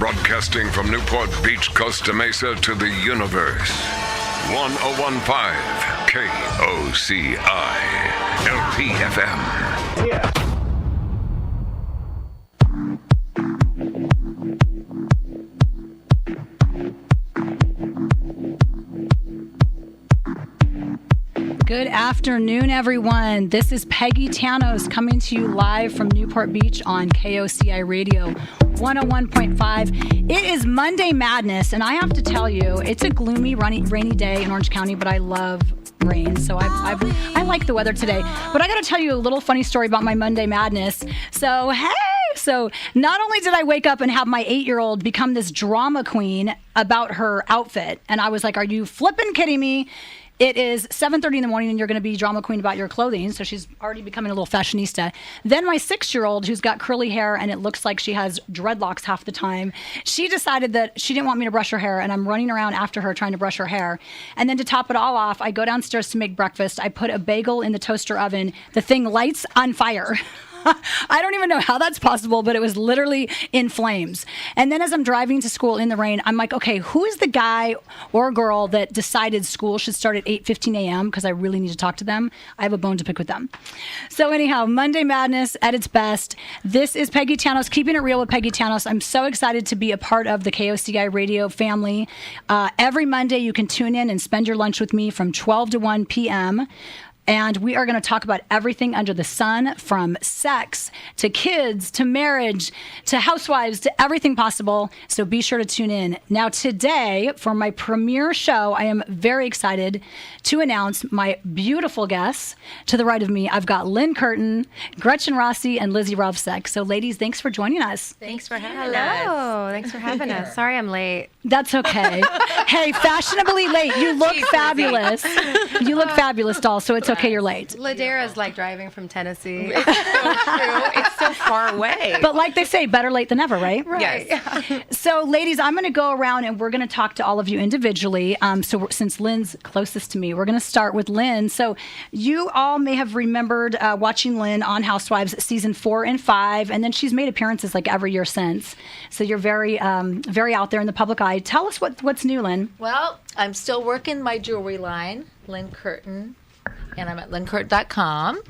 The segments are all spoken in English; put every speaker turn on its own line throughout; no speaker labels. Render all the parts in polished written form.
Broadcasting from Newport Beach, Costa Mesa to the universe. 1015 KOCI LPFM.
Yeah.
Good afternoon, everyone. This is Peggy Tanous coming to you live from Newport Beach on KOCI Radio 101.5. It is Monday Madness, and I have to tell you, it's a gloomy, rainy day in Orange County, but I love rain, so I like the weather today. But I got to tell you a little funny story about my Monday Madness. So not only did I wake up and have my 8-year-old become this drama queen about her outfit, and I was like, are you flipping kidding me? It is 7:30 in the morning and you're going to be drama queen about your clothing. So she's already becoming a little fashionista. Then my 6-year-old, who's got curly hair and it looks like she has dreadlocks half the time, she decided that she didn't want me to brush her hair, and I'm running around after her trying to brush her hair. And then to top it all off, I go downstairs to make breakfast. I put a bagel in the toaster oven. The thing lights on fire. I don't even know how that's possible, but it was literally in flames. And then as I'm driving to school in the rain, I'm like, okay, who is the guy or girl that decided school should start at 8:15 a.m. because I really need to talk to them. I have a bone to pick with them. So anyhow, Monday Madness at its best. This is Peggy Tanous, keeping it real with Peggy Tanous. I'm so excited to be a part of the KOCI radio family. Every Monday you can tune in and spend your lunch with me from 12 to 1 p.m., and we are going to talk about everything under the sun, from sex to kids to marriage to housewives to everything possible. So be sure to tune in. Now today, for my premiere show, I am very excited to announce my beautiful guests. To the right of me, I've got Lynne Curtin, Gretchen Rossi, and Lizzie Rovsek. So ladies, thanks for joining us.
Thanks for having us.
Hello. Thanks for having us. Sorry I'm late.
That's okay. Hey, fashionably late. You look fabulous. You look fabulous, doll, so it's okay you're late.
Ladera's like driving from Tennessee.
It's so true. It's so far away.
But like they say, better late than never, right?
Right.
Yes.
So, ladies, I'm going to go around and we're going to talk to all of you individually. Since Lynne's closest to me, we're going to start with Lynne. So you all may have remembered watching Lynne on Housewives season 4 and 5, and then she's made appearances like every year since. So you're very out there in the public eye. Tell us what's new, Lynne.
Well, I'm still working my jewelry line, Lynne Curtin, and I'm at lynnecurtin.com.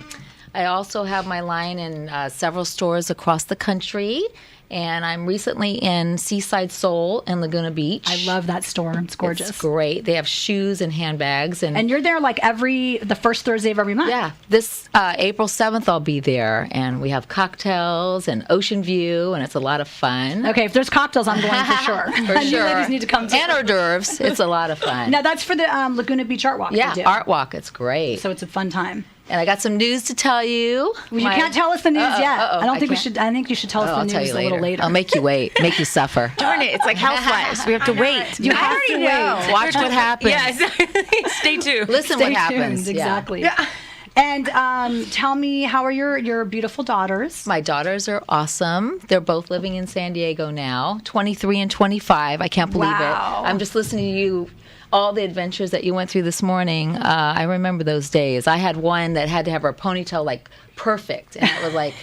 I also have my line in several stores across the country, and I'm recently in Seaside Soul in Laguna Beach.
I love that store. It's gorgeous.
It's great. They have shoes and handbags.
And you're there like the first Thursday of every month.
Yeah. This April 7th, I'll be there, and we have cocktails and ocean view, and it's a lot of fun.
Okay, if there's cocktails, I'm going for sure.
For
You
sure.
ladies need to come too.
And hors d'oeuvres. It's a lot of fun.
Now, that's for the Laguna Beach Art Walk.
Yeah,
they do.
Art Walk. It's great.
So it's a fun time.
And I got some news to tell you.
Well, you can't tell us the news yet. I think
can't?
we should. I think you should tell us
I'll
the
tell
news
you
a little later.
I'll make you wait. Make you suffer.
Darn it. It's like Housewives. We have to wait.
You have to wait.
Watch what happens.
Yes. Stay tuned.
Listen
Stay
what happens.
tuned.
Yeah.
Exactly. Yeah. And tell me, how are your beautiful daughters?
My daughters are awesome. They're both living in San Diego now, 23 and 25. I can't believe
Wow.
it. I'm just listening to you, all the adventures that you went through this morning. I remember those days. I had one that had to have her ponytail like perfect, and it was like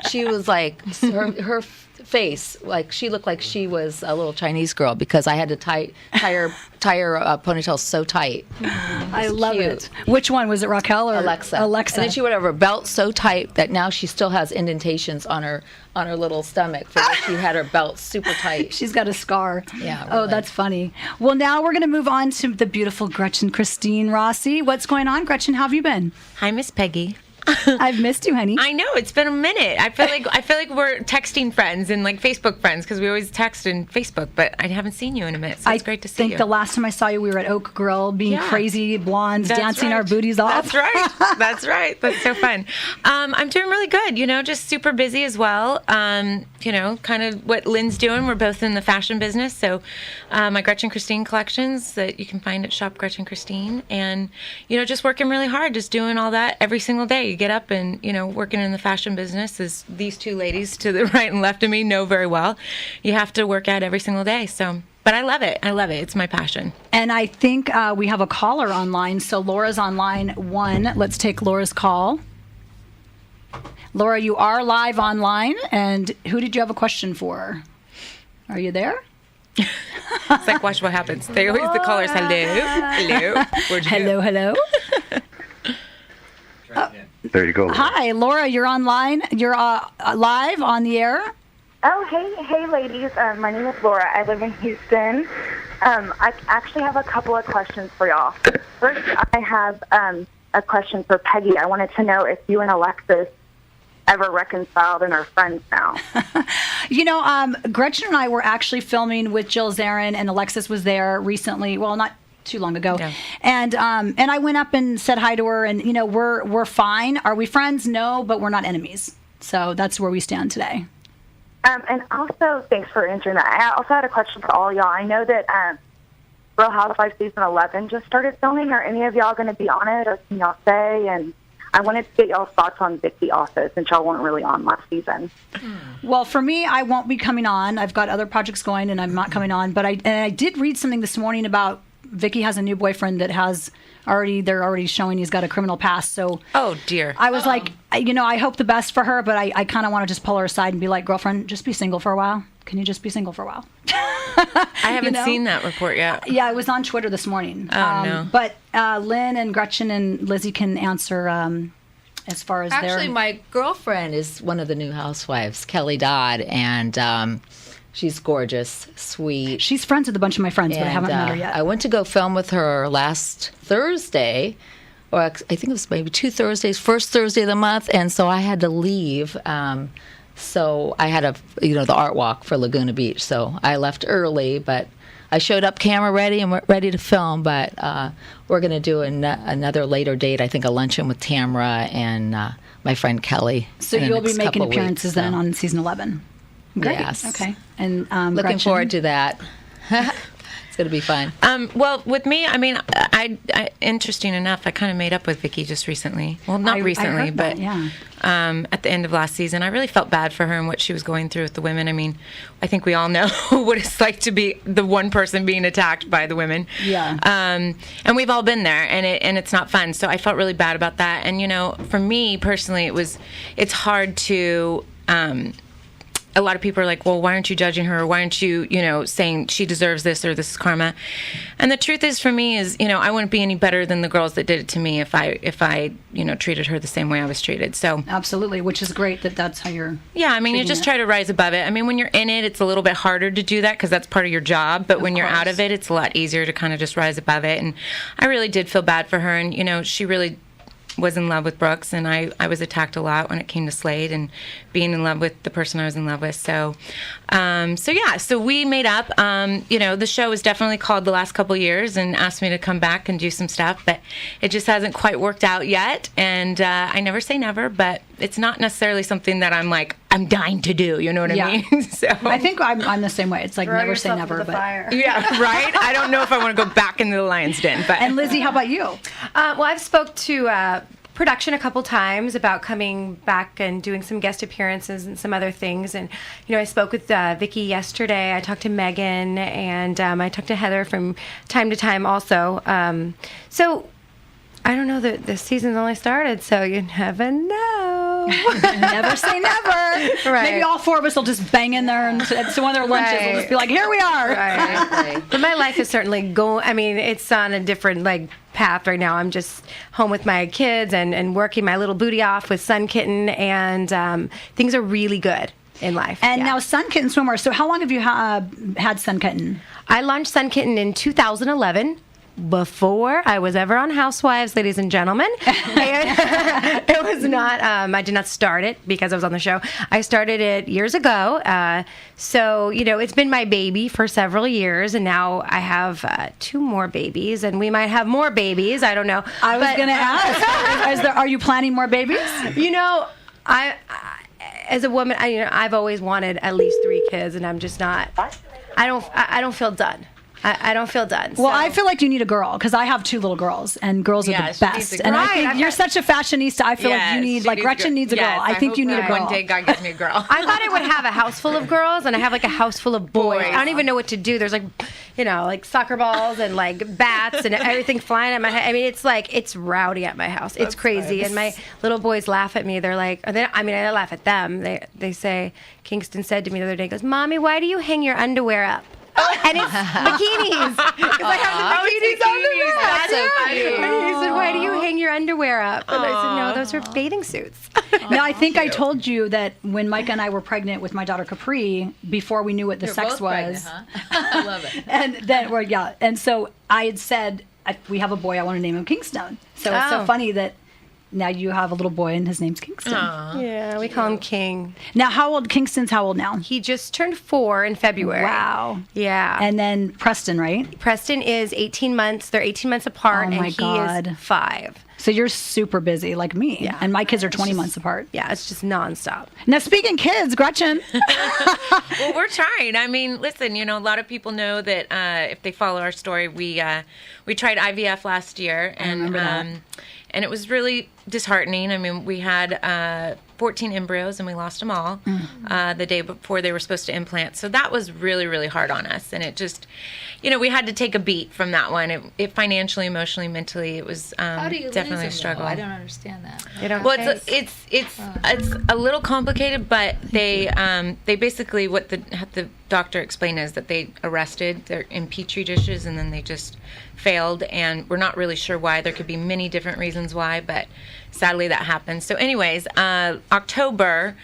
she was like her face, like she looked like she was a little Chinese girl because I had to tie her ponytail so tight.
I love
cute.
it. Which one was it, Raquel or
Alexa?
And
then she would have her belt so tight that now she still has indentations on her little stomach for where she had her belt super tight.
She's got a scar.
Yeah,
Oh,
really.
that's funny. Well, now we're going to move on to the beautiful Gretchen Christine Rossi. What's going on, Gretchen? How have you been?
Hi, Miss Peggy.
I've missed you, honey.
I know, it's been a minute. I feel like we're texting friends and like Facebook friends because we always text in Facebook, but I haven't seen you in a minute, so it's great to see you.
I think the last time I saw you, we were at Oak Grill being
Yeah.
crazy blondes,
That's
dancing
right.
our booties off.
That's right. That's right. That's so fun. I'm doing really good, just super busy as well. Kind of what Lynne's doing. We're both in the fashion business. So my Gretchen Christine collections that you can find at Shop Gretchen Christine. And, just working really hard, just doing all that every single day. You get up and, working in the fashion business, as these two ladies to the right and left of me know very well, you have to work at every single day. So... But I love it. I love it. It's my passion.
And I think we have a caller online. So Laura's on line 1. Let's take Laura's call. Laura, you are live online. And who did you have a question for? Are you there?
It's like, watch what happens. They always, the callers, hello. Where'd you go?
Hello.
There you go.
Hi, Laura. You're online. You're live on the air.
Oh, hey, ladies. My name is Laura. I live in Houston. I actually have a couple of questions for y'all. First, I have a question for Peggy. I wanted to know if you and Alexis ever reconciled and are friends now.
Gretchen and I were actually filming with Jill Zarin, and Alexis was there recently. Well, not too long ago. Yeah. And I went up and said hi to her, and we're fine. Are we friends? No, but we're not enemies. So that's where we stand today.
And also, thanks for answering that. I also had a question for all y'all. I know that Real Housewives season 11 just started filming. Are any of y'all going to be on it, or can y'all say? And I wanted to get y'all's thoughts on Vicki also, since y'all weren't really on last season.
Well, for me, I won't be coming on. I've got other projects going, and I'm not coming on. But I did read something this morning about Vicki has a new boyfriend that they're already showing he's got a criminal past. So,
oh dear.
I was like, I hope the best for her, but I kind of want to just pull her aside and be like, girlfriend, just be single for a while. Can you just be single for a while?
I haven't seen that report yet.
Yeah, it was on Twitter this morning.
Oh, no.
But Lynne and Gretchen and Lizzie can answer as far as
Actually, my girlfriend is one of the new housewives, Kelly Dodd, and she's gorgeous, sweet.
She's friends with a bunch of my friends, but I haven't met her yet.
I went to go film with her last Thursday, or I think it was maybe 2 Thursdays, first Thursday of the month, and so I had to leave. So I had the art walk for Laguna Beach, so I left early, but I showed up camera ready and we're ready to film, but we're going to do another later date, I think a luncheon with Tamra and my friend Kelly.
So you'll be making appearances then on season 11? Great.
Yes.
Okay. And
looking
Gretchen?
forward to that. It's going to be fun.
Well, with me, I mean, I interesting enough, I kind of made up with Vicki just recently. Well, not recently,
I heard
but
that, yeah.
At the end of last season, I really felt bad for her and what she was going through with the women. I mean, I think we all know what it's like to be the one person being attacked by the women.
Yeah.
And we've all been there, and it's not fun. So I felt really bad about that. And for me personally, it's hard to. A lot of people are like, well, why aren't you judging her? Why aren't you, saying she deserves this or this is karma? And the truth is, for me, is, I wouldn't be any better than the girls that did it to me if I treated her the same way I was treated. So
absolutely, which is great that's how you're.
Yeah, I mean, you just try to rise above it. I mean, when you're in it, it's a little bit harder to do that because that's part of your job. But when you're out of it, it's a lot easier to kind of just rise above it. And I really did feel bad for her, and she really was in love with Brooks, and I was attacked a lot when it came to Slade and being in love with the person I was in love with. So we made up. The show was definitely called the last couple years and asked me to come back and do some stuff, but it just hasn't quite worked out yet. And I never say never, but it's not necessarily something that I'm dying to do. You know what I mean? So
I think I'm the same way. It's like never say never, but
fire.
Yeah, right. I don't know if I want to go back into the lion's den. But
and Lizzie, how about you?
Well, I've spoke to production a couple times about coming back and doing some guest appearances and some other things. And I spoke with Vicki yesterday. I talked to Megan, and I talked to Heather from time to time also. So I don't know, the season's only started, so you never know.
Never say never.
Right.
Maybe all four of us will just bang in there and at one of their lunches we'll just be like, here we are.
Right. But my life is certainly going, it's on a different path right now. I'm just home with my kids and working my little booty off with Sun Kitten, and things are really good in life.
And now Sun Kitten Swimwear. So how long have you had Sun Kitten?
I launched Sun Kitten in 2011. Before I was ever on Housewives, ladies and gentlemen. And it was not, I did not start it because I was on the show. I started it years ago. So, it's been my baby for several years, and now I have 2 more babies, and we might have more babies. I don't know.
I was going to ask, are you planning more babies?
I as a woman, I've always wanted at least 3 kids, and I'm just not, I don't feel done. I don't feel done.
Well,
so.
I feel like you need a girl because I have 2 little girls, and girls are
Yeah,
the
she
best.
needs a
And
girl.
I think
Right,
you're such a fashionista. I feel like you need, like Gretchen needs a girl.
Yes,
I think you need a
hope
girl.
One day God gives me a girl.
I thought I would have a house full of girls, and I have like a house full of boys.
Boys.
I don't even know what to do. There's like, like soccer balls and like bats and everything flying at my head. I mean, it's rowdy at my house. It's crazy.
nice.
And my little boys laugh at me. They're like, I laugh at them. They say, Kingston said to me the other day, he goes, Mommy, why do you hang your underwear up? And it's bikinis. Because I have the bikinis on the back.
That's so cute.
And he said, why do you hang your underwear up? And I said, no, those are bathing suits.
Now, I think I told you that when Micah and I were pregnant with my daughter Capri, before we knew what the
You're
sex
both
was,
pregnant, huh? I love it.
and then and so I had said, we have a boy, I want to name him Kingstone. So it's so
Oh.
funny that now you have a little boy and his name's Kingston.
Yeah, we call him King.
Now, Kingston's how old now?
He just turned 4 in February.
Wow.
Yeah.
And then Preston, right?
Preston is 18 months. They're 18 months apart,
Oh, my
and he
God.
is 5.
So you're super busy like me.
Yeah.
And my kids are 20 months apart.
Yeah, it's just nonstop.
Now, speaking kids, Gretchen.
Well, we're trying. I mean, listen, a lot of people know that if they follow our story, we tried IVF last year, and and it was really disheartening. I mean, we had 14 embryos, and we lost them all the day before they were supposed to implant. So that was really, really hard on us, and it just, we had to take a beat from that one. It financially, emotionally, mentally, it was
How do you
definitely
lose them,
a struggle.
though? I don't understand that.
They don't
Well,
taste.
it's a little complicated, but they basically, what the doctor explained is that they arrested, they're in petri dishes, and then they just failed, and we're not really sure why. There could be many different reasons why, but sadly that happened. So anyways, October,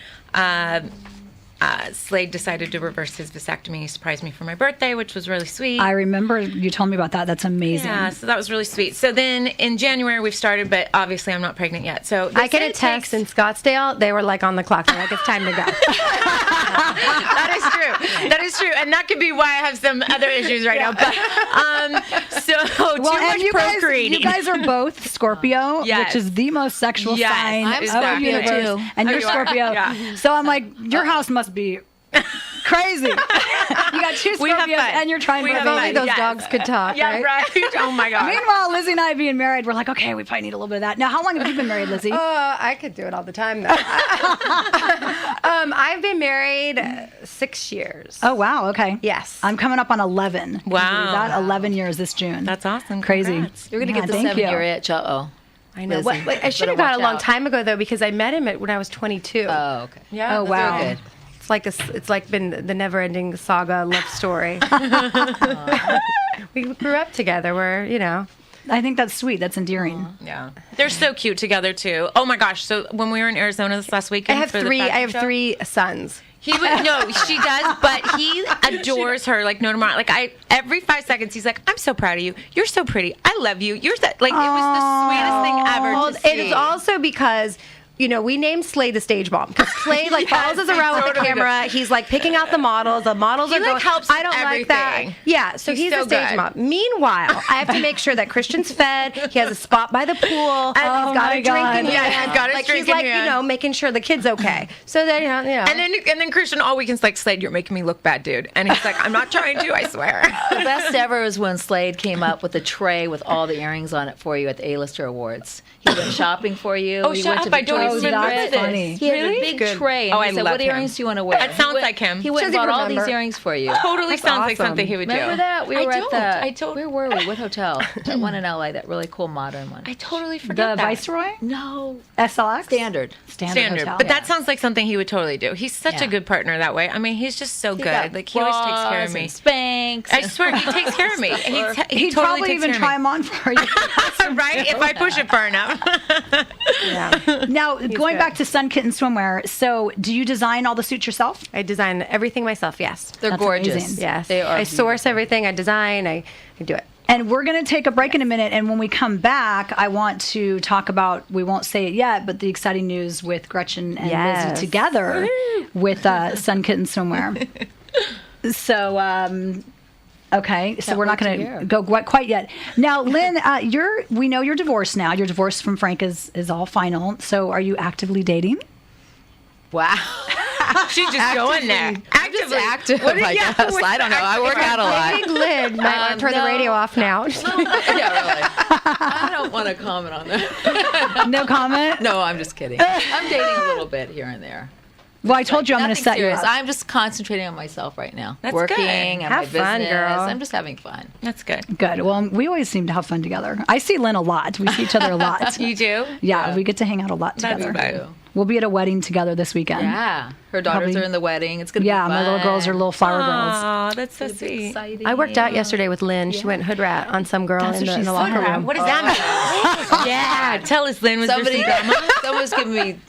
Slade decided to reverse his vasectomy. He surprised me for my birthday, which was really sweet.
I remember you told me about that. That's amazing.
Yeah, so that was really sweet. So then in January we've started, but obviously I'm not pregnant yet. So
I can attest in Scottsdale, they were like on the clock. They're like, it's time to go.
That is true. That is true, and that could be why I have some other issues right now. But so too much
you
procreating.
guys are both Scorpio,
Yes.
which is the most sexual
Yes,
sign
I'm
of
Scorpio,
the universe.
too.
And
Oh,
you're
you are?
Scorpio.
Yeah.
So I'm like, your house must be crazy. You got 2
We have
Scorpios
fun.
and you're trying
We
to
have
If only
fun.
those
Yes.
dogs could talk,
Yeah,
right?
right. Oh my god.
Meanwhile, Lizzie and I being married, we're like, okay, we probably need a little bit of that. Now, how long have you been married, Lizzie?
I could do it all the time, though. I've been married 6 years.
Oh, wow. Okay.
Yes.
I'm coming up on 11.
Wow.
Can you believe that? 11 years this June.
That's awesome.
Crazy.
Congrats.
You're gonna
Yeah,
get the
thank
7-year
you.
itch. Uh-oh.
I know.
Lizzie.
I should have
Better
got a
watch
long
out.
time ago, though, because I met him when I was 22.
Oh, okay.
Yeah.
Oh, wow.
Good.
It's like been the never-ending saga love story. We grew up together.
I think that's sweet. That's endearing.
Yeah. They're so cute together too. Oh my gosh. So when we were in Arizona this last
I
weekend
have
for the
three.
fashion
I have
show,
3 sons.
He would no, she does, but he adores her like no tomorrow. Like every 5 seconds he's like, I'm so proud of you. You're so pretty. I love you. You're so, like it was the sweetest thing ever to see.
It is also because we named Slade the stage bomb because Slade follows us
he
around with the
totally
camera.
does.
He's like picking out the models. The models
He,
are
like,
going.
helps
I don't
with
like that.
everything.
Yeah, so he's
so
the stage
good.
mom. Meanwhile, I have to make sure that Christian's fed. He has a spot by the pool. And he's got
my
a drink
God.
in
Yeah,
hand.
he's got his
like
drink
he's
in
like
hand.
making sure the kid's okay. So then
And then Christian all weekend's like, Slade, you're making me look bad, dude. And he's like, I'm not trying to, I swear.
The best ever is when Slade came up with a tray with all the earrings on it for you at the A-Lister Awards. He went shopping for you.
Oh,
he
shut
went
up.
to
I don't
Victoria's
even remember
that's
this.
funny.
He had
Really?
a big
Good.
tray, and
Oh,
he
I
said,
love
"What
him.
earrings do you want to wear?"
That sounds
He went-
like him.
He went and
Does he
bought all these
remember?
earrings for you.
Totally sounds like
awesome.
something he would do.
Remember that? We
I
were
don't.
at the. Where were we? What hotel? That one in LA. That really cool modern one.
I totally
The
forget that.
Viceroy?
No.
SLX?
Standard.
Standard Hotel.
But that sounds like something he would totally do. He's such
Yeah.
a good partner that way. I mean, he's just so
He
good.
got
Like he always takes care of
bras
me.
and Spanx.
I swear, he takes care of me. He
He'd
totally
probably
takes
even
care
try
of
them on for you.
me. Right? If I push it far enough.
yeah.
Now, going
good.
back to Sun Kitten Swimwear, so do you design all the suits yourself?
I design everything myself. Yes.
They're
That's
gorgeous.
amazing.
Yes.
They are.
I source everything. I design. I do it.
And we're going to take a break in a minute. And when we come back, I want to talk about, we won't say it yet, but the exciting news with Gretchen and
Yes.
Lizzie together with Sun Kitten Swimwear. So, okay. So we're not
wait to
going
hear.
to go quite yet. Now, Lynne, we know you're divorced now. Your divorce from Frank is all final. So are you actively dating?
Wow.
She's just going there. Actively Exactly.
active,
What is-
I
yeah,
guess.
what's
I don't know. I work out a lot.
Dating Lynn. Might want to turn the
no.
radio off now.
Yeah, really. I don't want to comment on that.
No comment?
No, I'm just kidding. I'm dating a little bit here and there.
Well, I told you I'm going to
Nothing
set
serious.
you up.
I'm just concentrating on myself right now.
That's
Working
good.
and
Have
my
fun,
business.
girl.
I'm just having fun.
That's good.
Good. Well, we always seem to have fun together. I see Lynn a lot. We see each other a lot.
You do?
Yeah, we get to hang out a lot
That's
together.
fun.
We'll be at a wedding together this weekend.
Yeah. Her daughters
Probably-
are in the wedding. It's going to be
Yeah,
fun.
my little girls are little flower girls.
Oh, that's so
It's gonna be
sweet.
exciting.
I worked out yesterday with Lynn. She went hood rat on some girl
That's
in
what
the,
she
in the
said.
locker room.
What does that mean? Yeah, tell us, Lynn. Was there some drama?
Someone's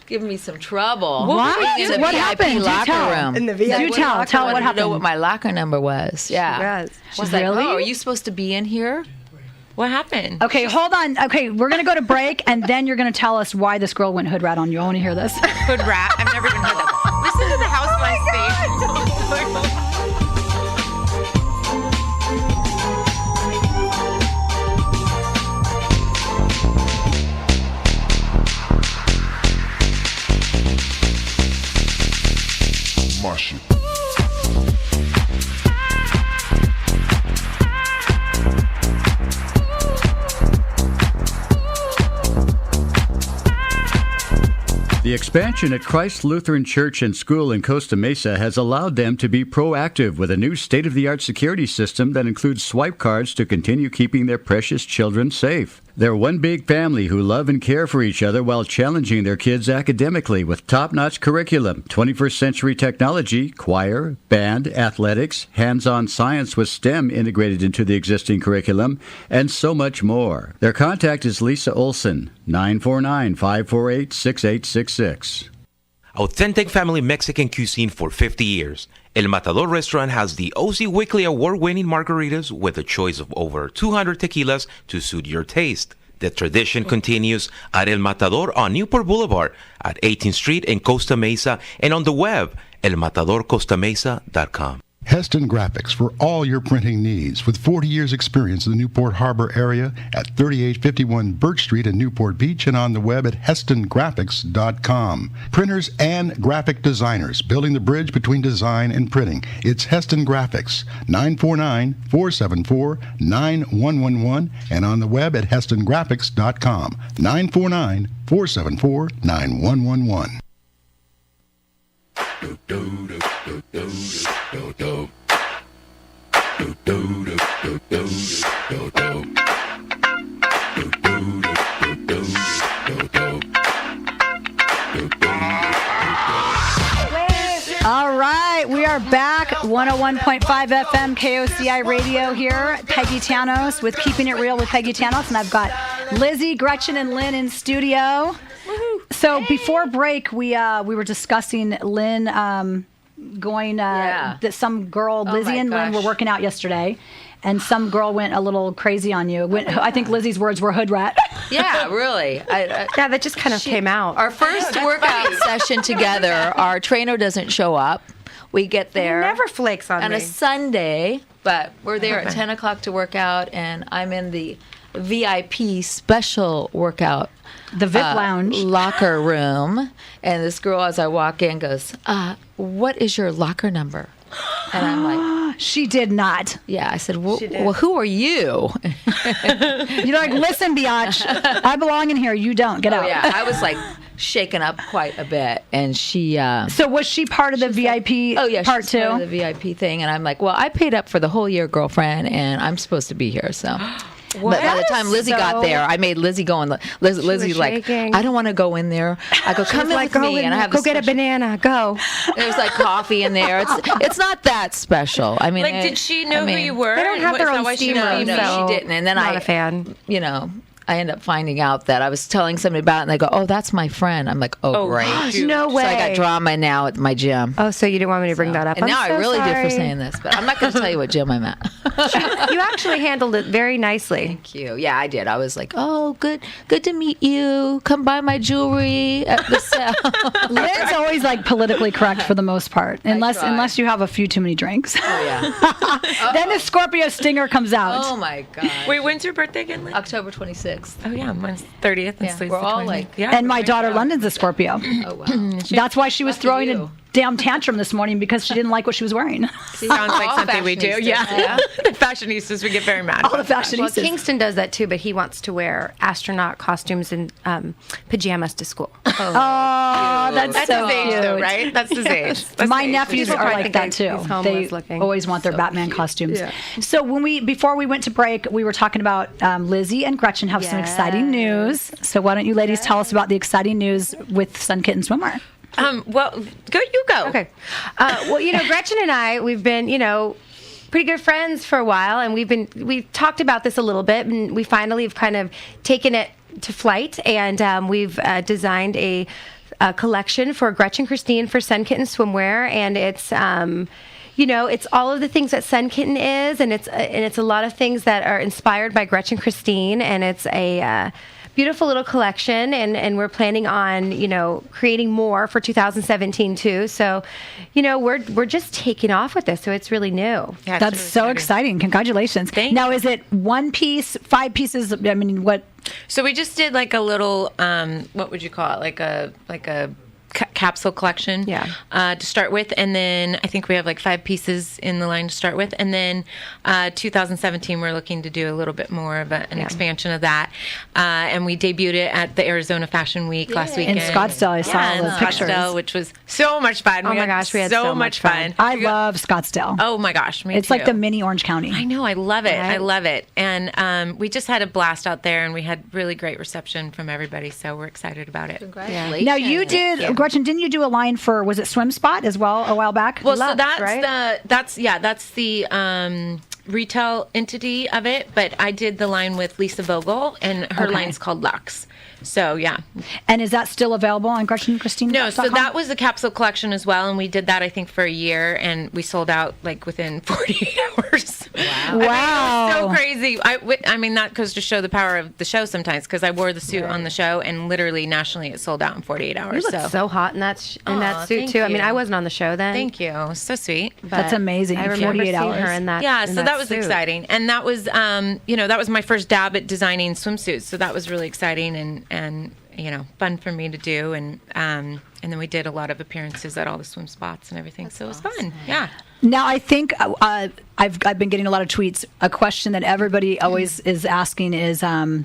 giving me some trouble.
What?
Being in the
What
VIP
happened? Do
Locker
tell.
room.
In the VIP
Do tell.
locker
Tell
room.
what
I wanted to know
happened.
what my locker number was. Yeah.
Yes.
She's like,
Really?
oh, are you supposed to be in here?
What happened?
Okay, hold on. Okay, we're going to go to break, and then you're going to tell us why this girl went hood rat on you. I want to hear this.
Hood rat. I've never even heard that. Listen to the Housewives
Martian.
The expansion at Christ Lutheran Church and School in Costa Mesa has allowed them to be proactive with a new state-of-the-art security system that includes swipe cards to continue keeping their precious children safe. They're one big family who love and care for each other while challenging their kids academically with top-notch curriculum, 21st century technology, choir, band, athletics, hands-on science with STEM integrated into the existing curriculum, and so much more. Their contact is Lisa Olson, 949-548-6866.
Authentic family Mexican cuisine for 50 years. El Matador restaurant has the KOCI Weekly Award-winning margaritas with a choice of over 200 tequilas to suit your taste. The tradition continues at El Matador on Newport Boulevard at 18th Street in Costa Mesa and on the web, elmatadorcostamesa.com.
Heston Graphics for all your printing needs. With 40 years experience in the Newport Harbor area at 3851 Birch Street in Newport Beach and on the web at hestongraphics.com. Printers and graphic designers building the bridge between design and printing. It's Heston Graphics, 949-474-9111 and on the web at hestongraphics.com. 949-474-9111.
All right, we are back. 101.5 FM KOCI Radio here. Peggy Tanous with Keeping It Real with Peggy Tanous. And I've got Lizzie, Gretchen, and Lynn in studio. So before break, we were discussing Lynn going, that some girl, Lizzie
my
and Lynn were
gosh.
working out yesterday. And some girl went a little crazy on you. I think Lizzie's words were hood rat.
Yeah, really.
Yeah, that just kind of came out.
Our first workout session together, our trainer doesn't show up. We get there.
Never flakes on
on
me.
a Sunday, but we're there at 10 o'clock to work out, and I'm in the VIP special workout.
The VIP lounge.
Locker room. And this girl, as I walk in, goes, what is your locker number? And I'm like,
She did not.
yeah. I said, well, who are you?
You're like, listen, biatch, I belong in here. You don't. Get out.
Oh, yeah. I was like shaken up quite a bit. And she...
So was she part of the VIP
Oh yeah,
part
she's
two?
part of the VIP thing, and I'm like, well, I paid up for the whole year, girlfriend, and I'm supposed to be here. So, but by the time Lizzie got there, I made Lizzie go in. Lizzie's like,
shaking.
I don't want to go in there. I go, come in with me, and I have
go
this
get a
special-
banana. Go.
There's like coffee in there. It's not that special. I mean,
Like, did she know who you were?
They don't have
Is
their
that
own
why she
steam
knows?
room,
No,
so
she didn't. And then
not a fan.
You know, I end up finding out that I was telling somebody about it, and they go, "Oh, that's my friend." I'm like, "Oh, great."
No way.
So I got drama now at my gym.
Oh, so you didn't want me to bring that up?
And
I'm
now
so
I really did
sorry.
for saying this, but I'm not going to tell you what gym I'm at.
You actually handled it very nicely.
Thank you. Yeah, I did. I was like, "Oh, good to meet you. Come buy my jewelry at the sale."
Lynn's always like politically correct for the most part, unless
try.
you have a few too many drinks.
Oh yeah.
Then the Scorpio stinger comes out.
Oh my god.
Wait, when's your birthday again, Lynn?
October 26th.
Oh, yeah, mine's 30th. And
Yeah,
Slee's
we're
the
all
20th.
like-
yeah,
And my daughter London's a Scorpio.
Oh wow.
That's why she was
Lucky
throwing
you.
it. damn tantrum this morning because she didn't like what she was wearing.
Sounds like something we do. Yeah. The fashionistas, we get very mad.
All the fashionistas.
Well, Kingston does that too, but he wants to wear astronaut costumes and pajamas to school.
Oh, that's so
his age,
cute.
though, right? That's his age. That's
My
his age.
nephews
People
are
probably
like
think
that too.
he's homeless
They
looking.
always want their Batman costumes.
Yeah.
So before we went to break, we were talking about Lizzie and Gretchen have some exciting news. So why don't you ladies tell us about the exciting news with Sun Kitten Swimwear?
Well, you go.
Okay. Well, Gretchen and I, we've been, pretty good friends for a while, and we've talked about this a little bit, and we finally have kind of taken it to flight, and we've designed a collection for Gretchen Christine for Sun Kitten Swimwear, and it's it's all of the things that Sun Kitten is, and it's a lot of things that are inspired by Gretchen Christine, and it's a beautiful little collection, and we're planning on creating more for 2017 too. So we're just taking off with this, so it's really new.
Yeah,
That's so exciting. Congratulations.
Thank
now
you.
Is it one piece, 5 pieces? I mean, what?
So we just did like a little, what would you call it? Like a capsule collection to start with, and then I think we have like 5 pieces in the line to start with, and then 2017 we're looking to do a little bit more of an expansion of that, and we debuted it at the Arizona Fashion Week last weekend
In Scottsdale. I saw
in
the pictures.
Scottsdale, which was so much fun.
Oh my gosh, we had so much fun.
I love Scottsdale.
Oh my gosh, me
It's
too.
like the mini Orange County.
I know, I love it.
Right?
I love it. And we just had a blast out there, and we had really great reception from everybody, so we're excited about it.
Congratulations.
Now you did, Gretchen, didn't you do a line for, was it Swim Spot as well a while back?
Well,
Lux,
so that's
right?
that's the retail entity of it, but I did the line with Lisa Vogel, and her line's called Lux. So yeah.
And is that still available on Gretchen Christine?
No, so that was a capsule collection as well, and we did that I think for a year, and we sold out like within 48 hours. Wow!
Wow!
It was so crazy. I mean that goes to show the power of the show sometimes, because I wore the suit on the show, and literally nationally it sold out in 48 hours.
You look so hot in that suit
thank
too. I mean,
you.
I wasn't on the show then.
Thank you. So sweet.
but
That's amazing.
I remember
48
seeing
hours.
her in that.
Yeah,
in
so that was
suit.
exciting, and that was that was my first dab at designing swimsuits, so that was really exciting and fun for me to do, and then we did a lot of appearances at all the swim spots and everything. So it was fun. Yeah.
Now, I think I've been getting a lot of tweets. A question that everybody always is asking is, oh,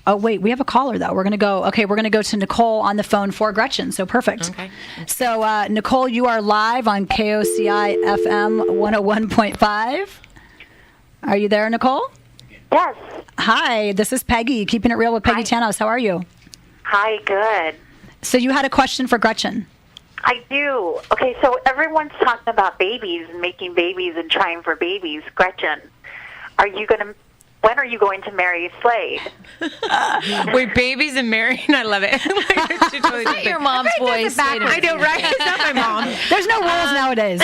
wait, we have a caller, though. We're going to go to Nicole on the phone for Gretchen. So perfect.
Okay.
So, Nicole, you are live on KOCI FM 101.5. Are you there, Nicole?
Yes.
Hi, this is Peggy, Keeping It Real with Peggy
Hi.
Tanous. How are you?
Hi, good.
So you had a question for Gretchen.
I do. Okay, so everyone's talking about babies and making babies and trying for babies. Gretchen, when are you going to marry Slade?
Wait, babies and marrying? I love it. She totally did
Your mom's voice. Wait a
I know, right? It's not my mom.
There's no rules nowadays.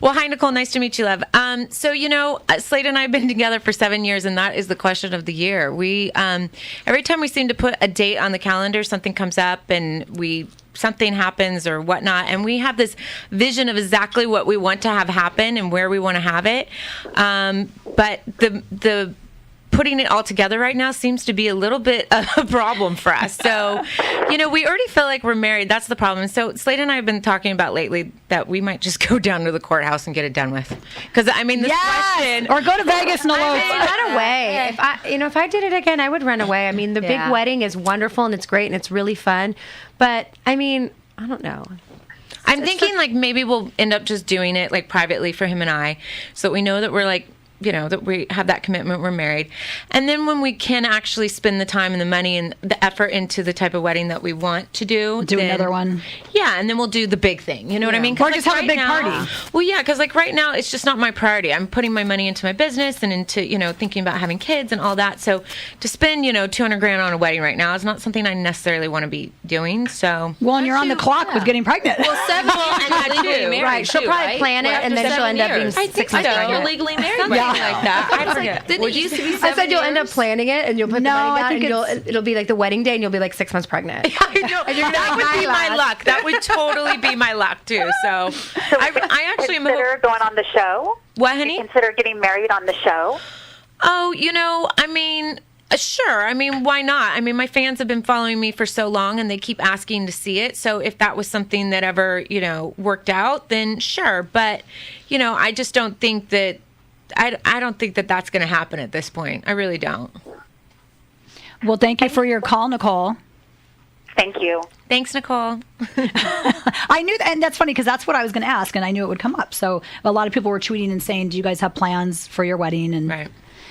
Well, hi, Nicole. Nice to meet you, love. So, Slade and I have been together for 7 years, and that is the question of the year. We, every time we seem to put a date on the calendar, something comes up, and something happens or whatnot, and we have this vision of exactly what we want to have happen and where we want to have it. But the putting it all together right now seems to be a little bit of a problem for us. So, we already feel like we're married. That's the problem. So Slade and I have been talking about lately that we might just go down to the courthouse and get it done with. Because, this question...
Or go to Vegas and elope.
Run away. If I did it again, I would run away. I mean, the big wedding is wonderful and it's great and it's really fun. But, I don't know.
I'm thinking maybe we'll end up just doing it privately for him and I, so that we know that we're that we have that commitment, we're married. And then when we can actually spend the time and the money and the effort into the type of wedding that we want to do.
Do another one.
Yeah, and then we'll do the big thing. You know what I mean?
Or just have a big party.
Well, yeah, because right now it's just not my priority. I'm putting my money into my business and into, thinking about having kids and all that. So to spend, $200,000 on a wedding right now is not something I necessarily want to be doing. So.
Well, and you're on the clock with getting pregnant.
Well, and legally married,
Right, she'll
too,
probably
right?
plan it,
We're
and then
after
she'll end
7
up being
years.
6 months pregnant.
legally married. Like that. I forget. Didn't it used to be 7
I said you'll end up
years?
planning it, and you'll put the
No,
money
I
down,
think
and it'll be like the wedding day, and you'll be 6 months pregnant.
I know.
And you're gonna
That
be
would be my
my
luck. That would totally be my luck, too. So I actually am.
Consider going on the show?
What, honey?
Consider getting married on the show?
Oh, Sure. I mean, why not? I mean, my fans have been following me for so long and they keep asking to see it. So if that was something that ever, worked out, then sure. But, I just don't think that, I don't think that that's going to happen at this point. I really don't.
Well, thank you for your call, Nicole.
Thank you.
Thanks, Nicole.
I knew that, and that's funny because that's what I was going to ask, and I knew it would come up. So a lot of people were tweeting and saying, do you guys have plans for your wedding? And
Right.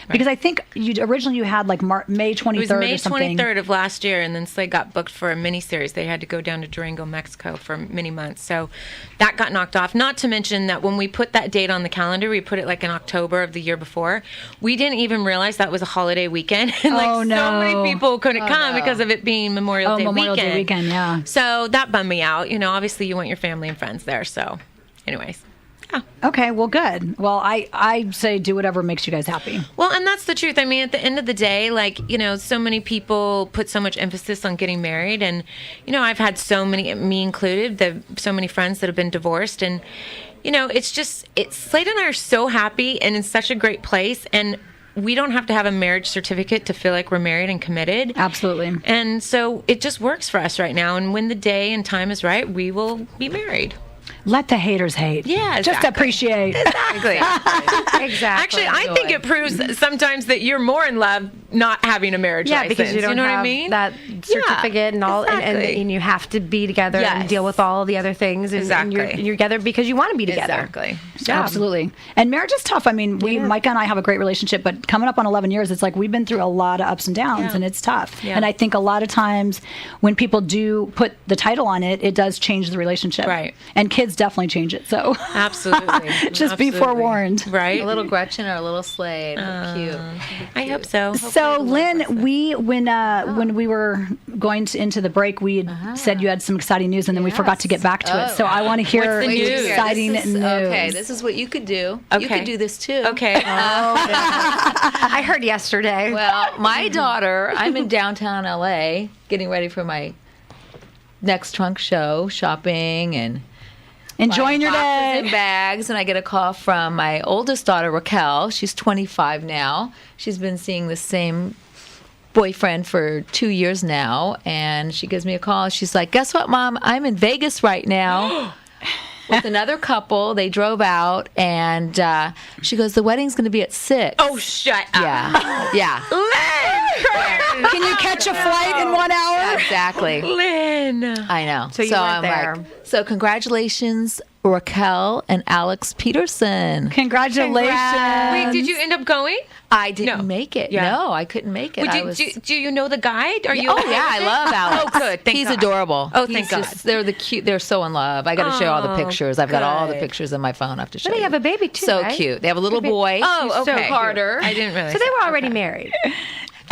Because I think originally you had like May 23rd
It was May
or something.
23rd of last year, and then Slade got booked for a miniseries. They had to go down to Durango, Mexico for many months. So that got knocked off. Not to mention that when we put that date on the calendar, we put it like in October of the year before. We didn't even realize that was a holiday weekend. And so many people couldn't come because of it being Memorial Day weekend.
Yeah.
So that bummed me out. Obviously you want your family and friends there. So anyways. Yeah.
Okay, well, good. Well, I say do whatever makes you guys happy.
Well, and that's the truth. I mean, at the end of the day, so many people put so much emphasis on getting married. And, I've had so many, me included, so many friends that have been divorced. And, Slade and I are so happy and in such a great place. And we don't have to have a marriage certificate to feel like we're married and committed.
Absolutely.
And so it just works for us right now. And when the day and time is right, we will be married.
Let the haters hate.
Yeah, exactly.
Just appreciate.
Exactly.
Exactly.
Actually, I think it proves sometimes that you're more in love not having a marriage license.
Because you don't
know
have
what I mean?
that certificate and all,
exactly.
and you have to be together and deal with all the other things. And,
exactly.
and you're together because you want to be together.
Exactly.
Yeah.
Absolutely. And marriage is tough. I mean, Micah and I have a great relationship, but coming up on 11 years, it's like we've been through a lot of ups and downs, and it's tough.
Yeah.
And I think a lot of times when people do put the title on it, it does change the relationship.
Right.
And kids definitely change it. So
absolutely.
just be forewarned.
Right.
A little Gretchen or a little Slade. Cute.
I hope so.
So, Lynn, when we were going into the break, we had said you had some exciting news, and then we forgot to get back to it. So I want to hear
What's the news?
exciting news.
Okay, this is what you could do.
Okay.
You could do this too.
Okay.
I heard yesterday.
Well, my daughter, I'm in downtown LA getting ready for my next trunk show, shopping and
enjoying your
boxes
day.
and bags, and I get a call from my oldest daughter, Raquel. She's 25 now. She's been seeing the same boyfriend for 2 years now, and she gives me a call. She's like, guess what, Mom? I'm in Vegas right now with another couple. They drove out, and she goes, the wedding's going to be at 6.
Oh, shut up.
Yeah.
Can you catch a flight in 1 hour?
Exactly.
Lynn.
I know.
So you weren't
I'm
there.
So congratulations, Raquel and Alex Peterson.
Congratulations.
Wait, did you end up going?
I didn't make it.
Yeah.
No, I couldn't make it.
Do you know the guy? Are you?
Oh yeah, I love Alex.
Oh, good. Thank
He's
God.
adorable.
Oh, thank God.
They're so in love. I got to show all the pictures. I've got all the
good.
pictures in my phone. I have to show.
But they
you.
have a baby too,
So
right?
cute. They have a little boy.
Oh,
So
okay.
Carter.
I didn't realize.
So they were already married.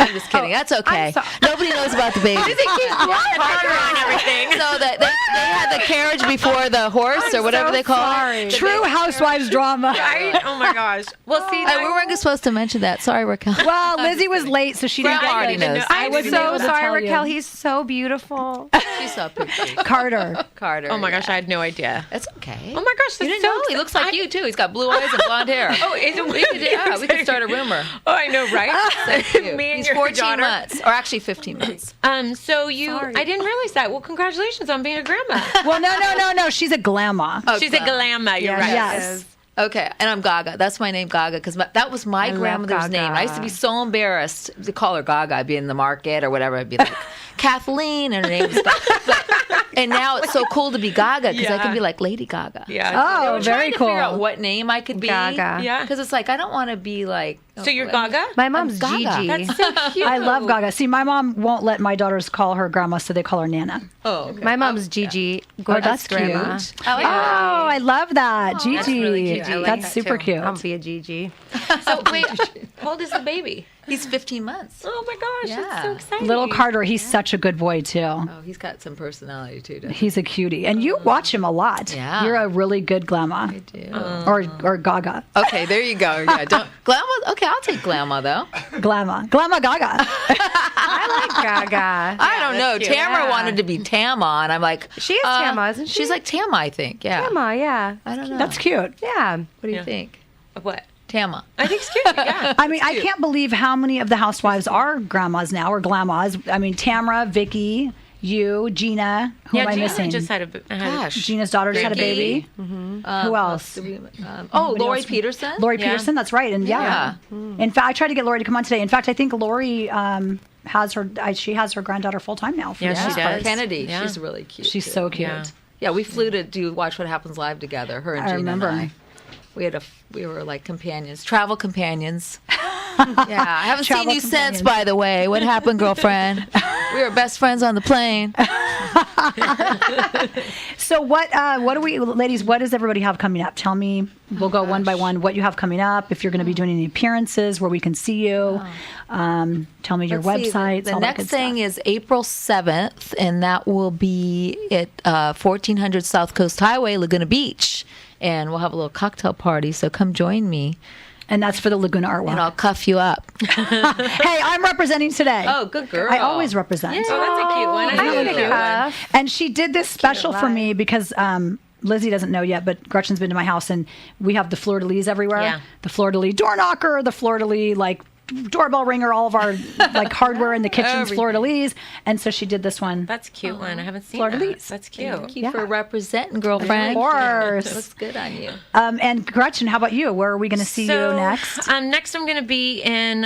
I'm just kidding. That's okay.
I'm sorry.
Nobody knows about the baby.
Carter and everything.
So that they had the carriage before the horse or whatever they call it.
True Housewives drama.
Right? Oh my gosh. Well, see,
We weren't supposed to mention that. Sorry, Raquel.
Well, Lizzie was late, so she didn't
Grandma already
get it.
knows.
I'm
wasn't
so
able to
sorry,
tell you.
Raquel. He's so beautiful.
She saw pictures.
Carter.
Carter.
Oh my gosh, I had no idea.
That's okay.
Oh my gosh,
You
that's
didn't
so
know? He looks like you too. He's got blue eyes and blonde hair.
Oh, is it
We could start a rumor.
Oh, I know, right?
Cute.
Me and
He's
your
14
daughter.
months, or actually 15 months.
So I didn't realize that. Well, congratulations on being a grandma.
Well, no. She's a grandma.
She's a glamour. You're right.
Yes.
Okay, and I'm Gaga. That's my name, Gaga, because that was my grandmother's
Gaga.
name. I used to be so embarrassed to call her Gaga. I'd be in the market or whatever. I'd be like, Kathleen, and her name was Gaga. And now it's so cool to be Gaga because I can be like Lady Gaga.
Yeah.
Oh,
I'm
very
trying to
cool.
figure out what name I could be.
Gaga.
Yeah.
Because it's like, I don't want to be like...
So you're Gaga?
My mom's
Gaga.
Gigi.
That's so cute.
I love Gaga. See, my mom won't let my daughters call her grandma, so they call her Nana.
Oh, okay.
My mom's Gigi. Gorgeous
that's
grandma.
cute.
I like
Oh,
that.
I love that. Gigi.
that's really cute. I like
That's
that
super
too.
cute.
I'll be a Gigi.
So wait, how old is the baby?
He's 15 months.
Oh my gosh, that's so
Yeah.
exciting.
Little Carter, he's such a good boy, too.
Oh, he's got some personality too, doesn't he?
He's a cutie. And you watch him a lot.
Yeah.
You're a really good grandma.
I do.
Or Gaga.
Okay, there you go. Yeah, don't Glamour. Okay, I'll take Glamour though.
Glamour Gaga.
I like Gaga.
I don't know.
cute.
Tamara
Yeah.
wanted to be Tama, and I'm like,
She is Tama, isn't she?
She's like Tama, I think. Yeah.
Grandma, yeah.
I don't know.
That's cute.
Yeah.
What do you think?
What?
Tama.
I think it's cute. Yeah.
I mean, I can't believe how many of the housewives are grandmas now or glamas. I mean, Tamara, Vicky, you, Gina. Who am I
Gina
missing?
just had a
Gosh.
Gina's daughter just had a baby.
Who
else?
Lori Peterson.
Lori Peterson, that's right. And yeah. In fact, I tried to get Lori to come on today. In fact, I think Lori has her granddaughter full time now. For
Yeah,
the
she
most
does.
part.
Kennedy.
Yeah.
She's really cute.
She's
too.
so cute.
Yeah.
Yeah, we flew to do Watch What Happens Live together. Her and
I
Gina
remember.
and I. We were like companions, travel companions. Yeah, I haven't seen
Travel
you since,
companions.
by the way. What happened, girlfriend? We were best friends on the plane.
So what do we, ladies, what does everybody have coming up? Tell me, we'll go one by one, what you have coming up, if you're going to be doing any appearances, where we can see you. Tell me your
Let's see,
websites,
The
all that
next
good
thing
stuff.
is April 7th, and that will be at 1400 South Coast Highway, Laguna Beach. And we'll have a little cocktail party, so come join me.
And that's for the Laguna Art Walk.
And I'll cuff you up.
Hey, I'm representing today.
Oh, good girl.
I always represent.
Oh, that's a cute one. I
Isn't
know
it
that
cute?
one.
And she did this special for me because Lizzie doesn't know yet, but Gretchen's been to my house, and we have the fleur-de-lis everywhere.
Yeah.
The fleur-de-lis door knocker, the fleur-de-lis like doorbell ringer, all of our like hardware in the kitchen's
Everything.
fleur-de-lis. And so she did this one.
That's a cute one. I haven't seen
Fleur-de-lis.
that. That's cute.
Thank you
Yeah.
for representing, girlfriend.
Of course.
Looks good on you.
And Gretchen, how about you? Where are we going to see you next?
Next, I'm going to be in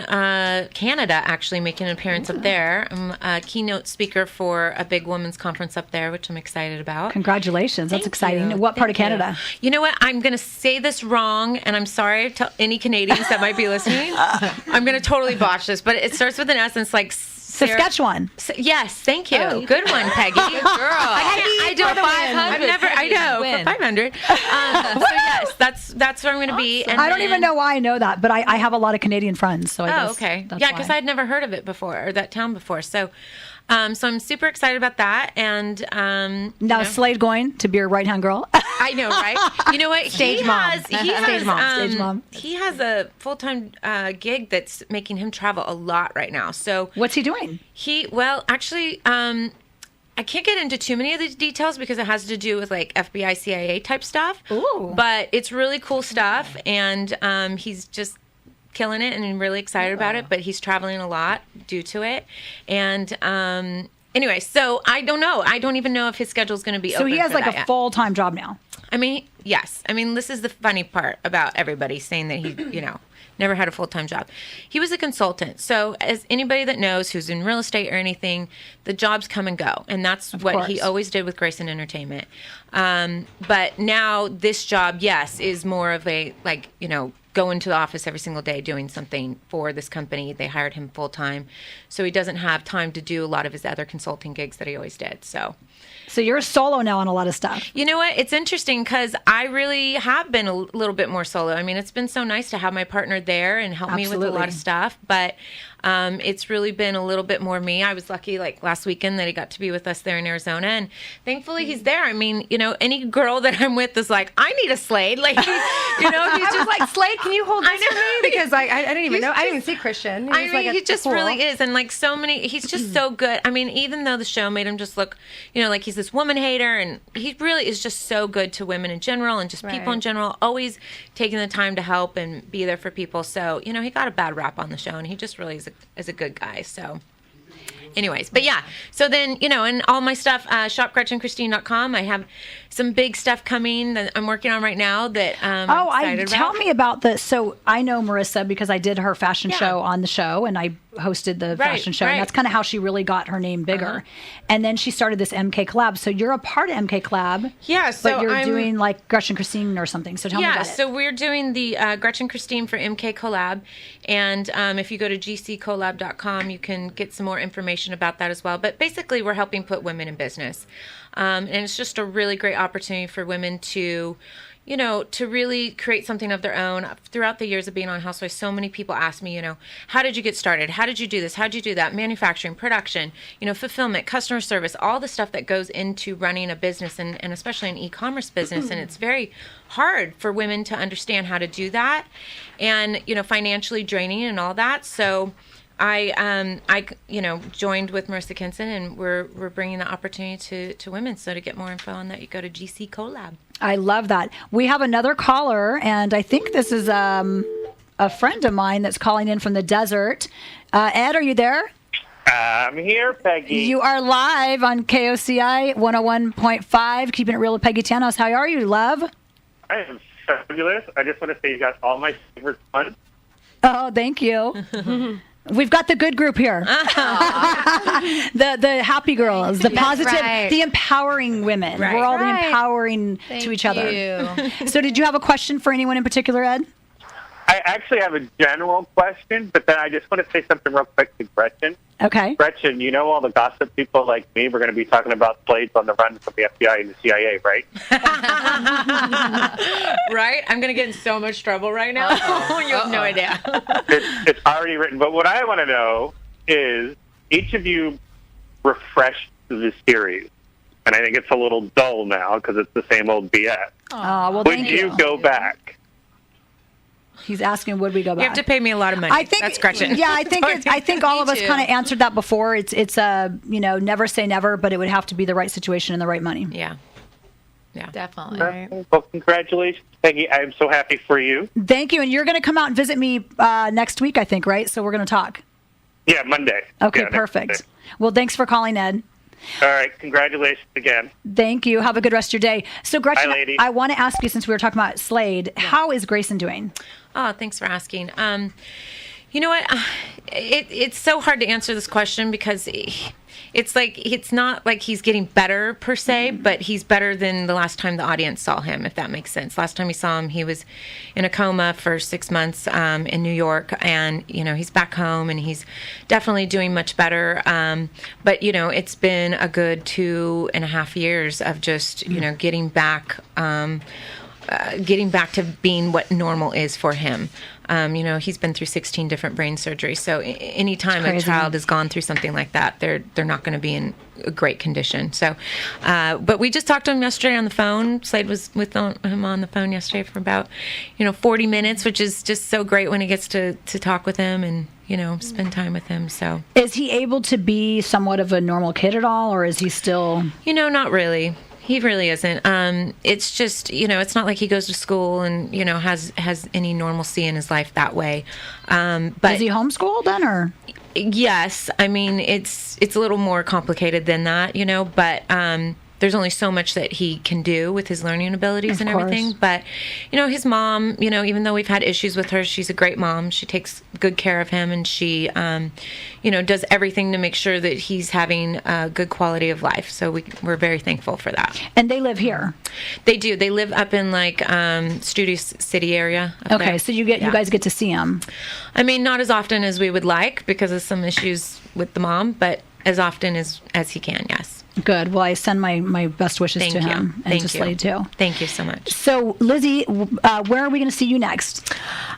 Canada, actually, making an appearance up there. I'm a keynote speaker for a big women's conference up there, which I'm excited about.
Congratulations. That's
Thank
exciting.
you.
What part of
Thank you.
Canada?
You know what? I'm going to say this wrong, and I'm sorry to any Canadians that might be listening. I'm going to totally botch this, but it starts with an S, and it's like
Saskatchewan.
Yes, thank you.
Oh, you
Good one, Peggy.
Girl.
I do
For
it 500. I've never. I
Peggy,
know
win.
for 500. So yes, that's where I'm going to be. And
I don't
then-
even know why I know that, but I have a lot of Canadian friends. So I guess
Oh, okay.
that's
Yeah, because
why.
I'd never heard of it before, or that town before. So I'm super excited about that. And
Now, Slade going to be your right hand girl.
I know, right? You know what?
Stage mom.
Stage mom.
He has a full-time gig that's making him travel a lot right now. So
What's he doing?
actually, I can't get into too many of the details because it has to do with like FBI, CIA type stuff.
Ooh.
But it's really cool stuff, and he's just killing it, and I'm really excited about it. But he's traveling a lot due to it, and anyway, so I don't know. I don't even know if his schedule is going to be
So
open
he has
for
like
that
a
yet.
full-time job now.
I mean, yes. I mean, this is the funny part about everybody saying that he, never had a full-time job. He was a consultant. So as anybody that knows who's in real estate or anything, the jobs come and go. And that's what he
course.
always did with Grayson Entertainment. But now this job, yes, is more of a, go into the office every single day doing something for this company. They hired him full-time. So he doesn't have time to do a lot of his other consulting gigs that he always did.
So you're solo now on a lot of stuff.
You know what? It's interesting because I really have been a little bit more solo. I mean, it's been so nice to have my partner there and help me with a lot of stuff. But it's really been a little bit more me. I was lucky, like last weekend, that he got to be with us there in Arizona, and thankfully he's there. I mean, any girl that I'm with is like, I need a Slade. Like, he's just
like, Slade, can you hold this
I know.
for me? Because I didn't even
He's
know. I didn't
just-
even see Christian.
I mean, he just really is. And like so many, he's just so good. I mean, even though the show made him just look, like he's this woman hater, and he really is just so good to women in general and just people in general, always taking the time to help and be there for people. So, he got a bad rap on the show, and he just really is a good guy. So anyways, but yeah, so then, and all my stuff, shopgretchenchristine.com. I have some big stuff coming that I'm working on right now that I'm excited
tell
about.
me about this. So I know Marissa because I did her fashion show on the show, and I hosted the fashion show, and that's kind of how she really got her name bigger. And then she started this MK Collab. So you're a part of MK Collab.
Yeah, so
but you're
I'm
doing like Gretchen Christine or something. So tell me about it.
So we're doing the Gretchen Christine for MK Collab, and if you go to gccollab.com, you can get some more information about that as well. But basically, we're helping put women in business, and it's just a really great opportunity for women to, to really create something of their own. Throughout the years of being on Housewives, so many people ask me, how did you get started? How did you do this? How did you do that? Manufacturing, production, fulfillment, customer service, all the stuff that goes into running a business, and especially an e-commerce business. And it's very hard for women to understand how to do that, and, financially draining and all that. So I joined with Marissa Kinson, and we're bringing the opportunity to women. So to get more info on that, you go to GC Collab.
I love that. We have another caller, and I think this is a friend of mine that's calling in from the desert. Ed, are you there?
I'm here, Peggy.
You are live on KOCI 101.5, keeping it real with Peggy Tanous. How are you, love?
I am fabulous. I just want to say you got all my favorite ones.
Oh, thank you. We've got the good group here. the happy girls, the positive, the empowering women.
Right.
We're all the empowering to each other. So did you have a question for anyone in particular, Ed?
I actually have a general question, but then I just want to say something real quick to Gretchen.
Okay.
Gretchen, you know all the gossip people like me, we're going to be talking about slaves on the run from the FBI and the CIA, right?
Right? I'm going to get in so much trouble right now. You have no idea.
It's already written. But what I want to know is each of you refreshed the series. And I think it's a little dull now because it's the same old BS.
Well,
Would you go back?
He's asking, would we go back?
You have to pay me a lot of money.
I think
that's Gretchen.
Yeah, I think all of us kind of answered that before. It's never say never, but it would have to be the right situation and the right money.
Yeah.
Definitely.
Well, congratulations, Peggy. I'm so happy for you.
Thank you. And you're going to come out and visit me next week, I think, right? So we're going to talk.
Yeah, Monday.
Okay,
Yeah,
perfect.
Monday.
Well, thanks for calling, Ed.
All right, congratulations again.
Thank you. Have a good rest of your day. So, Gretchen,
Bye, ladies.
I want to ask you, since we were talking about Slade, how is Grayson doing?
Oh, thanks for asking. You know what? It's so hard to answer this question because it's not like he's getting better per se, but he's better than the last time the audience saw him, if that makes sense. Last time we saw him, he was in a coma for 6 months in New York, and he's back home and he's definitely doing much better. But it's been a good 2.5 years of just getting back to being what normal is for him. He's been through 16 different brain surgeries. So anytime a child has gone through something like that, they're not going to be in a great condition. So, but we just talked to him yesterday on the phone. Slade was with him on the phone yesterday for about, 40 minutes, which is just so great when he gets to talk with him and, spend time with him. So,
is he able to be somewhat of a normal kid at all, or is he still?
Not really. He really isn't. It's just, it's not like he goes to school and, has any normalcy in his life that way. But
is he homeschooled then, or?
Yes. I mean, it's a little more complicated than that, but there's only so much that he can do with his learning abilities and everything. But, his mom, even though we've had issues with her, she's a great mom. She takes good care of him, and she, does everything to make sure that he's having a good quality of life. So we're very thankful for that.
And they live here?
They do. They live up in Studio City area.
Okay,
there.
so you guys get to see him.
I mean, not as often as we would like because of some issues with the mom, but as often as he can, yes.
Good. Well, I send my best wishes to him and to Slade too.
Thank you so much.
So, Lizzie, where are we going to see you next?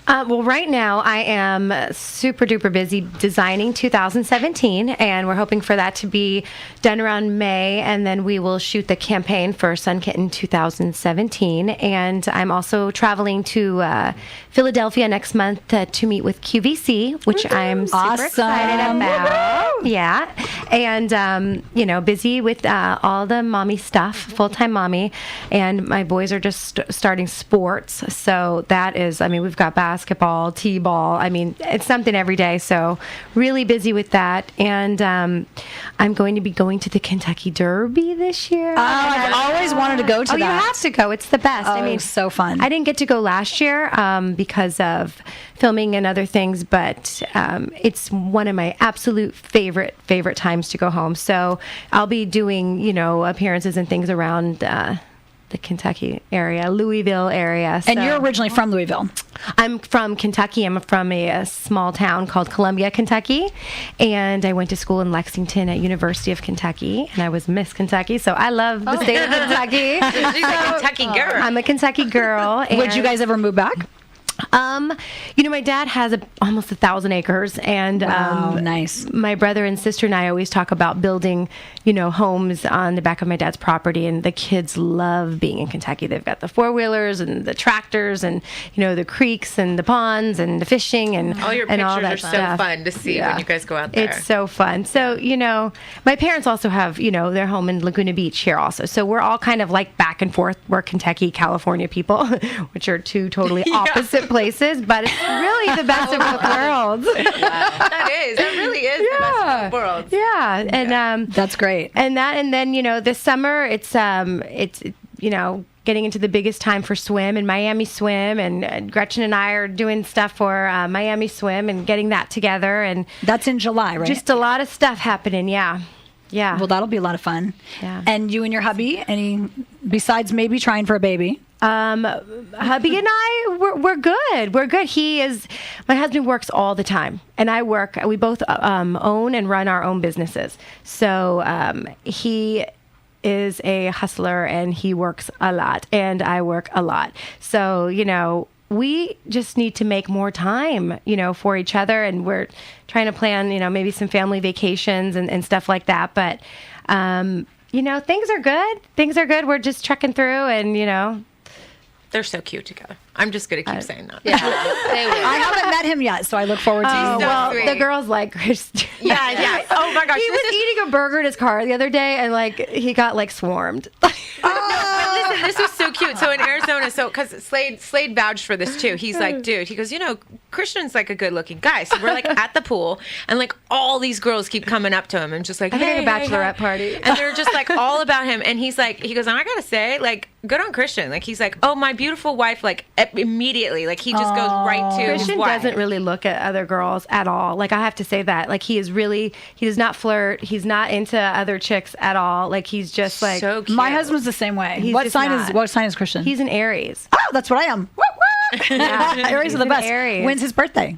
Well, right now I am super duper busy designing 2017, and we're hoping for that to be done around May, and then we will shoot the campaign for Sun Kitten 2017. And I'm also traveling to Philadelphia next month to meet with QVC, which I'm super excited about. Yeah, and busy with all the mommy stuff, full-time mommy, and my boys are just starting sports, so that is, we've got basketball, t-ball, it's something every day, so really busy with that. And I'm going to be going to the Kentucky Derby this year.
I've always wanted to go to that.
You have to go. It's the best.
It's so fun.
I didn't get to go last year because of filming and other things, but it's one of my absolute favorite times to go home. So I'll be doing, appearances and things around the Kentucky area, Louisville area.
And you're originally from Louisville?
I'm from Kentucky. I'm from a small town called Columbia, Kentucky, and I went to school in Lexington at University of Kentucky, and I was Miss Kentucky, so I love the state of Kentucky.
She's a Kentucky girl.
I'm a Kentucky girl.
Would you guys ever move back?
My dad has almost 1,000 acres, and
nice.
My brother and sister and I always talk about building, homes on the back of my dad's property, and the kids love being in Kentucky. They've got the four-wheelers and the tractors, and the creeks and the ponds and the fishing and
all your
and
pictures
all that
are
stuff.
so fun to see when you guys go out there.
It's so fun. So my parents also have their home in Laguna Beach here also. So we're all kind of like back and forth. We're Kentucky, California people, which are two totally opposite places. places, but it's really the best of both worlds.
That really is the best of both worlds.
Yeah, and
that's great.
And then this summer it's getting into the biggest time for swim and Miami Swim, and Gretchen and I are doing stuff for Miami Swim and getting that together, and
that's in July, right?
Just a lot of stuff happening. Yeah.
Well, that'll be a lot of fun.
Yeah.
And you and your hubby, besides maybe trying for a baby?
Hubby and I, we're good. We're good. My husband works all the time, and I work. We both own and run our own businesses. So he is a hustler, and he works a lot, and I work a lot. So, we just need to make more time, for each other, and we're trying to plan, maybe some family vacations and stuff like that. But, things are good. Things are good. We're just trekking through, and,
they're so cute together. I'm just going to keep saying that.
Yeah. I haven't met him yet, so I look forward to
the girls like Christian.
Yeah. Oh my gosh.
He was eating a burger in his car the other day, and he got swarmed.
But listen, this was so cute. So in Arizona, because Slade vouched for this too. He's like, dude, he goes, Christian's a good looking guy. So we're at the pool, and all these girls keep coming up to him and just
I think a bachelorette party,
and they're just all about him. And he goes, and I gotta say, good on Christian. He's like, oh, my beautiful wife, immediately, he just goes right to
Christian
his wife.
Doesn't really look at other girls at all. I have to say that. He does not flirt. He's not into other chicks at all. He's just
so cute.
My husband's the same way. What sign is Christian?
He's an Aries.
Oh, that's what I am. Yeah. Aries are the best.
Aries.
When's his birthday?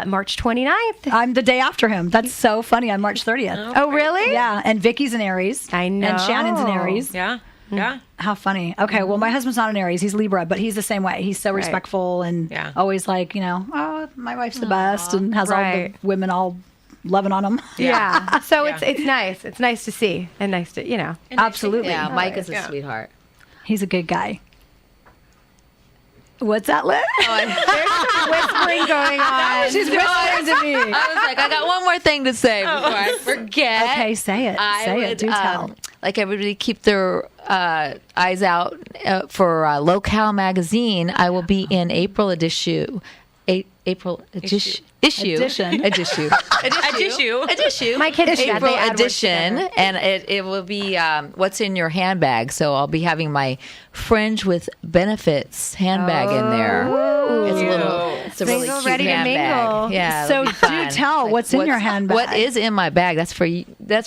March 29th.
I'm the day after him. That's so funny. I'm March 30th.
Oh, really?
Yeah. And Vicky's an Aries.
I know.
And Shannon's an Aries.
Yeah. Yeah.
How funny. Okay, well, my husband's not an Aries. He's Libra, but he's the same way. He's so respectful and always oh, my wife's the best, and has all the women all loving on him.
Yeah. So it's nice. It's nice to see, and nice to,
Absolutely.
Yeah, Mike is a sweetheart.
He's a good guy. What's that, Lynn?
There's some whispering going on.
She's whispering to me.
I was like, I got one more thing to say before I forget.
Okay, say it. Say it. Do tell.
Everybody keep their eyes out for Locale magazine. I will be in April issue. April edition.
My kids
April edition, and it will be what's in your handbag. So I'll be having my Fringe with Benefits handbag in there. It's a really cute
ready to
handbag.
mingle.
Yeah.
So do tell what's in your handbag.
What is in my bag? That's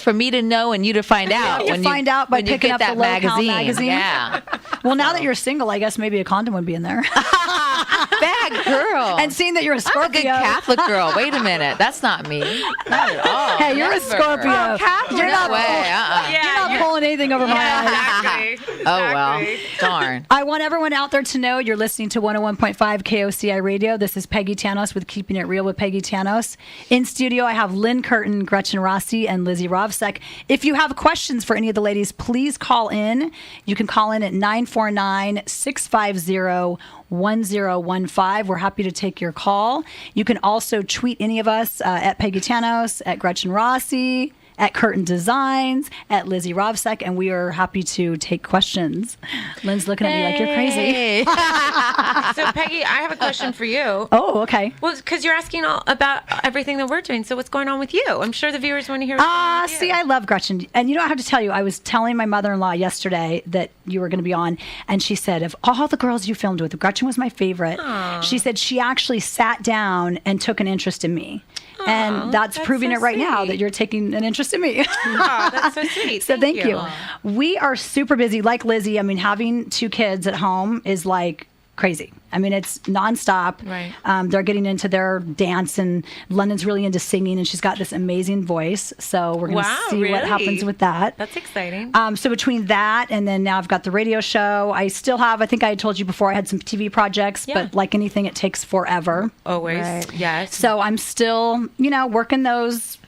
for me to know and you to find out.
You find out by picking up
that
the Locale magazine.
Yeah.
Well, now that you're single, I guess maybe a condom would be in there.
Bad girl.
And seeing that you're a Scorpio.
I'm a good Catholic girl. Wait a minute. That's not me. Not at all.
Hey, you're a Scorpio.
Oh, Catholic.
You're not,
Yeah,
you're not pulling anything over my
Exactly.
eyes.
Oh, well. Darn.
I want everyone out there to know you're listening to 101.5 KOCI Radio. This is Peggy Tanous with Keeping It Real with Peggy Tanous. In studio, I have Lynne, Curtin, Gretchen, Rossi, and Lizzie Rovsek. If you have questions for any of the ladies, please call in. You can call in at 949-650-1015. We're happy to take your call. You can also tweet any of us at Peggy Tanous, at Gretchen Rossi, at Curtin Designs, at Lizzie Rovsek, and we are happy to take questions. Lynn's looking at me like you're crazy.
So, Peggy, I have a question for you.
Oh, okay.
Well, because you're asking all about everything that we're doing, so what's going on with you? I'm sure the viewers want to hear what's going on with you.
See, I love Gretchen. And I have to tell you, I was telling my mother-in-law yesterday that you were going to be on, and she said, of all the girls you filmed with, Gretchen was my favorite. Aww. She said she actually sat down and took an interest in me. And that's proving
so
it right
sweet.
now that you're taking an interest in me.
Oh, that's so sweet.
So thank you. We are super busy. Like Lizzie, having 2 kids at home is crazy. It's nonstop.
Right.
They're getting into their dance, and London's really into singing, and she's got this amazing voice. So we're going to see what happens with that.
That's exciting.
So between that and then now I've got the radio show. I still have, I think I told you before, I had some TV projects, but like anything, it takes forever.
Always. Right. Yes.
So I'm still, working those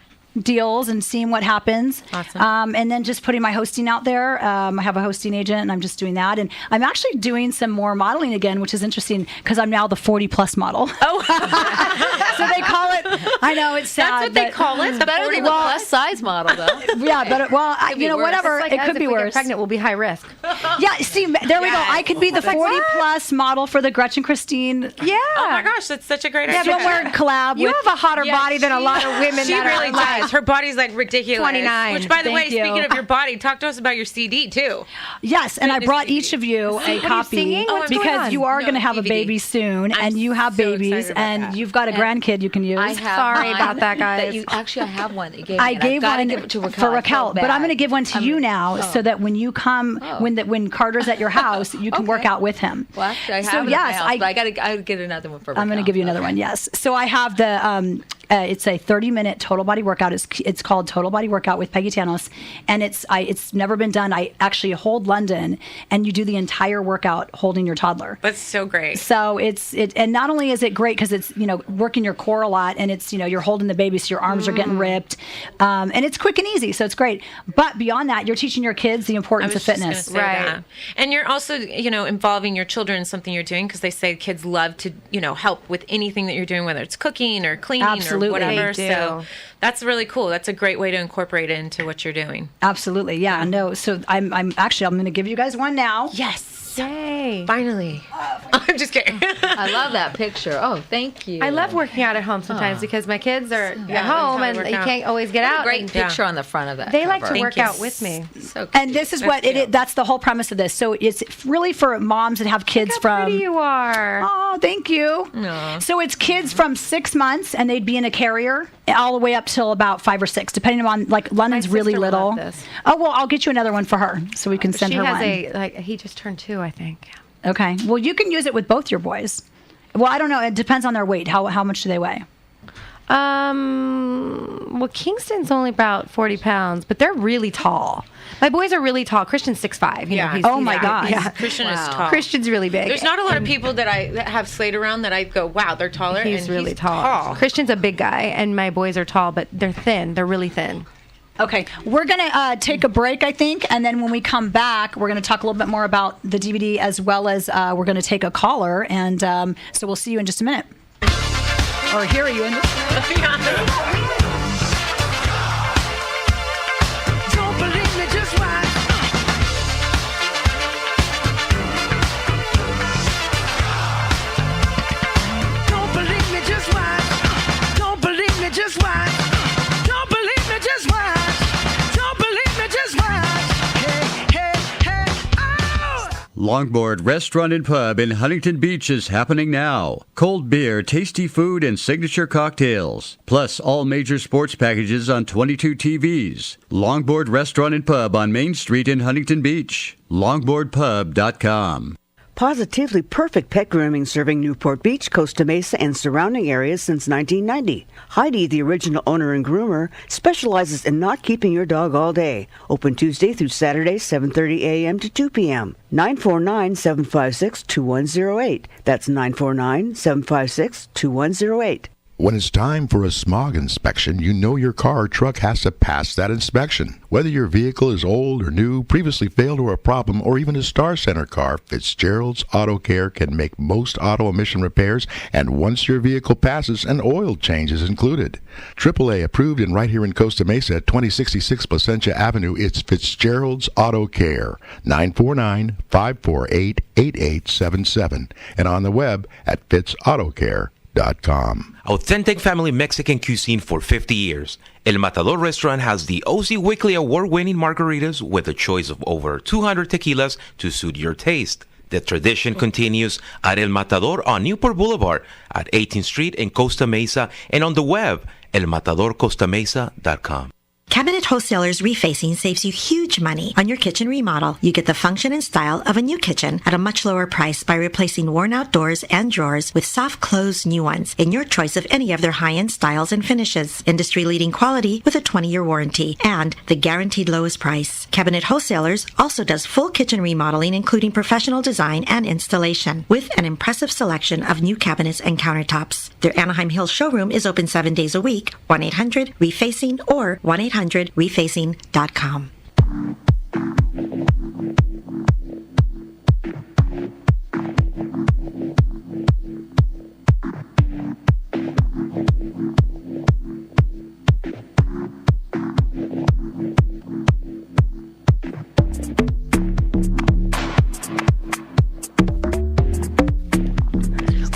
deals and seeing what happens.
Awesome.
And then just putting my hosting out there. I have a hosting agent, and I'm just doing that. And I'm actually doing some more modeling again, which is interesting because I'm now the 40-plus model.
Oh.
So they call it, I know, it's sad.
That's what they call it.
It's better than the plus size model, though.
Yeah, but whatever.
It's like
It
us,
could be
if we get
worse.
pregnant, we'll be high risk.
Yeah, see, there we go. I could be the 40-plus model for the Gretchen Christine
Yeah.
Oh my gosh, that's such a great idea.
swimwear collab.
You
with,
have a hotter body than a lot of women.
She
that
really
are like
does. Her body's like ridiculous.
29.
Which, by the way,
Thank you.
speaking of your body, talk to us about your CD too.
Yes, and I
Fitness
brought
CD.
each of you a copy
singing? What's going
because
on?
you are
No,
going to have a
DVD.
baby soon,
I'm
and you have
so
babies,
excited about
and
that.
you've got a grandkid you can use.
I have
Sorry
mine
about that, guys.
Actually, I have one that you gave me.
I
and I've
gave
gotta
one
give it to Raquel.
for
I
Raquel,
feel
but I'm
bad.
going to give one to you now, so that when you come,
Oh.
when Carter's at your house, you can work out with him.
Well, actually, I have
So,
it at my
yes,
house, but I gotta get another one for Raquel.
I'm going to give you another one. Yes. So I have the. It's a 30-minute total body workout. It's called Total Body Workout with Peggy Tanous, and it's never been done. I actually hold London, and you do the entire workout holding your toddler.
That's so great.
So and not only is it great because it's working your core a lot, and it's you're holding the baby, so your arms are getting ripped, and it's quick and easy, so it's great. But beyond that, you're teaching your kids the
I
importance
was
of
just
fitness.
gonna say that. And you're also, involving your children in something you're doing because they say kids love to, help with anything that you're doing, whether it's cooking or cleaning
Absolutely.
or whatever.
They do.
So that's really cool. That's a great way to incorporate it into what you're doing.
Absolutely, yeah. No, so I'm going to give you guys one now.
Yes.
Yay.
Finally. I'm just kidding.
I love that picture. Oh, thank you.
I love working out at home sometimes because my kids are at home
how
and
I work
you
out.
can't always get out.
Great
and
picture on the front of that.
They like to
cover.
work
you.
out with me.
So
And this is what that's the whole premise of this. So it's really for moms that have kids
Look how
from.
pretty you are.
Oh, thank you. So it's kids from 6 months, and they'd be in a carrier all the way up till about 5 or 6, depending on London's
My
really
sister would
little.
love this.
Oh well, I'll get you another one for her, so we can send
She
her
has
one.
he just turned 2, I think.
Okay. Well, you can use it with both your boys. Well, I don't know. It depends on their weight. How much do they weigh?
Well, Kingston's only about 40 pounds, but they're really tall. My boys are really tall. Christian's 6'5".
Yeah.
Oh, my gosh.
Yeah.
Christian is
Wow.
tall.
Christian's really big.
There's not a lot of people that have Slade around that I go, wow, they're taller.
He's
and
really
he's
tall. Christian's a big guy, and my boys are tall, but they're thin. They're really thin.
Okay, we're going to take a break, I think, and then when we come back, we're going to talk a little bit more about the DVD as well as we're going to take a caller, and so we'll see you in just a minute. Or hear you in
Don't believe me, just watch. Don't believe me, just watch. Don't believe me, just watch. Don't believe me, just watch. Don't believe me, just watch. Hey, hey, hey, oh!
Longboard Restaurant and Pub in Huntington Beach is happening now. Cold beer, tasty food, and signature cocktails. Plus all major sports packages on 22 TVs. Longboard Restaurant and Pub on Main Street in Huntington Beach. longboardpub.com.
Positively perfect pet grooming serving Newport Beach, Costa Mesa, and surrounding areas since 1990. Heidi, the original owner and groomer, specializes in not keeping your dog all day. Open Tuesday through Saturday, 7:30 a.m. to 2 p.m. 949-756-2108. That's 949-756-2108.
When it's time for a smog inspection, you know your car or truck has to pass that inspection. Whether your vehicle is old or new, previously failed or a problem, or even a Star Center car, Fitzgerald's Auto Care can make most auto emission repairs, and once your vehicle passes, an oil change is included. AAA approved and right here in Costa Mesa at 2066 Placentia Avenue, it's Fitzgerald's Auto Care, 949-548-8877, and on the web at fitzautocare.com.
Authentic family Mexican cuisine for 50 years. El Matador restaurant has the KOCI Weekly Award-winning margaritas with a choice of over 200 tequilas to suit your taste. The tradition continues at El Matador on Newport Boulevard at 18th Street in Costa Mesa and on the web, elmatadorcostamesa.com.
Cabinet Wholesalers Refacing saves you huge money on your kitchen remodel. You get the function and style of a new kitchen at a much lower price by replacing worn-out doors and drawers with soft-close new ones in your choice of any of their high-end styles and finishes. Industry-leading quality with a 20-year warranty and the guaranteed lowest price. Cabinet Wholesalers also does full kitchen remodeling, including professional design and installation, with an impressive selection of new cabinets and countertops. Their Anaheim Hills showroom is open 7 days a week. 1-800-REFACING or 1-800-REFACING.com.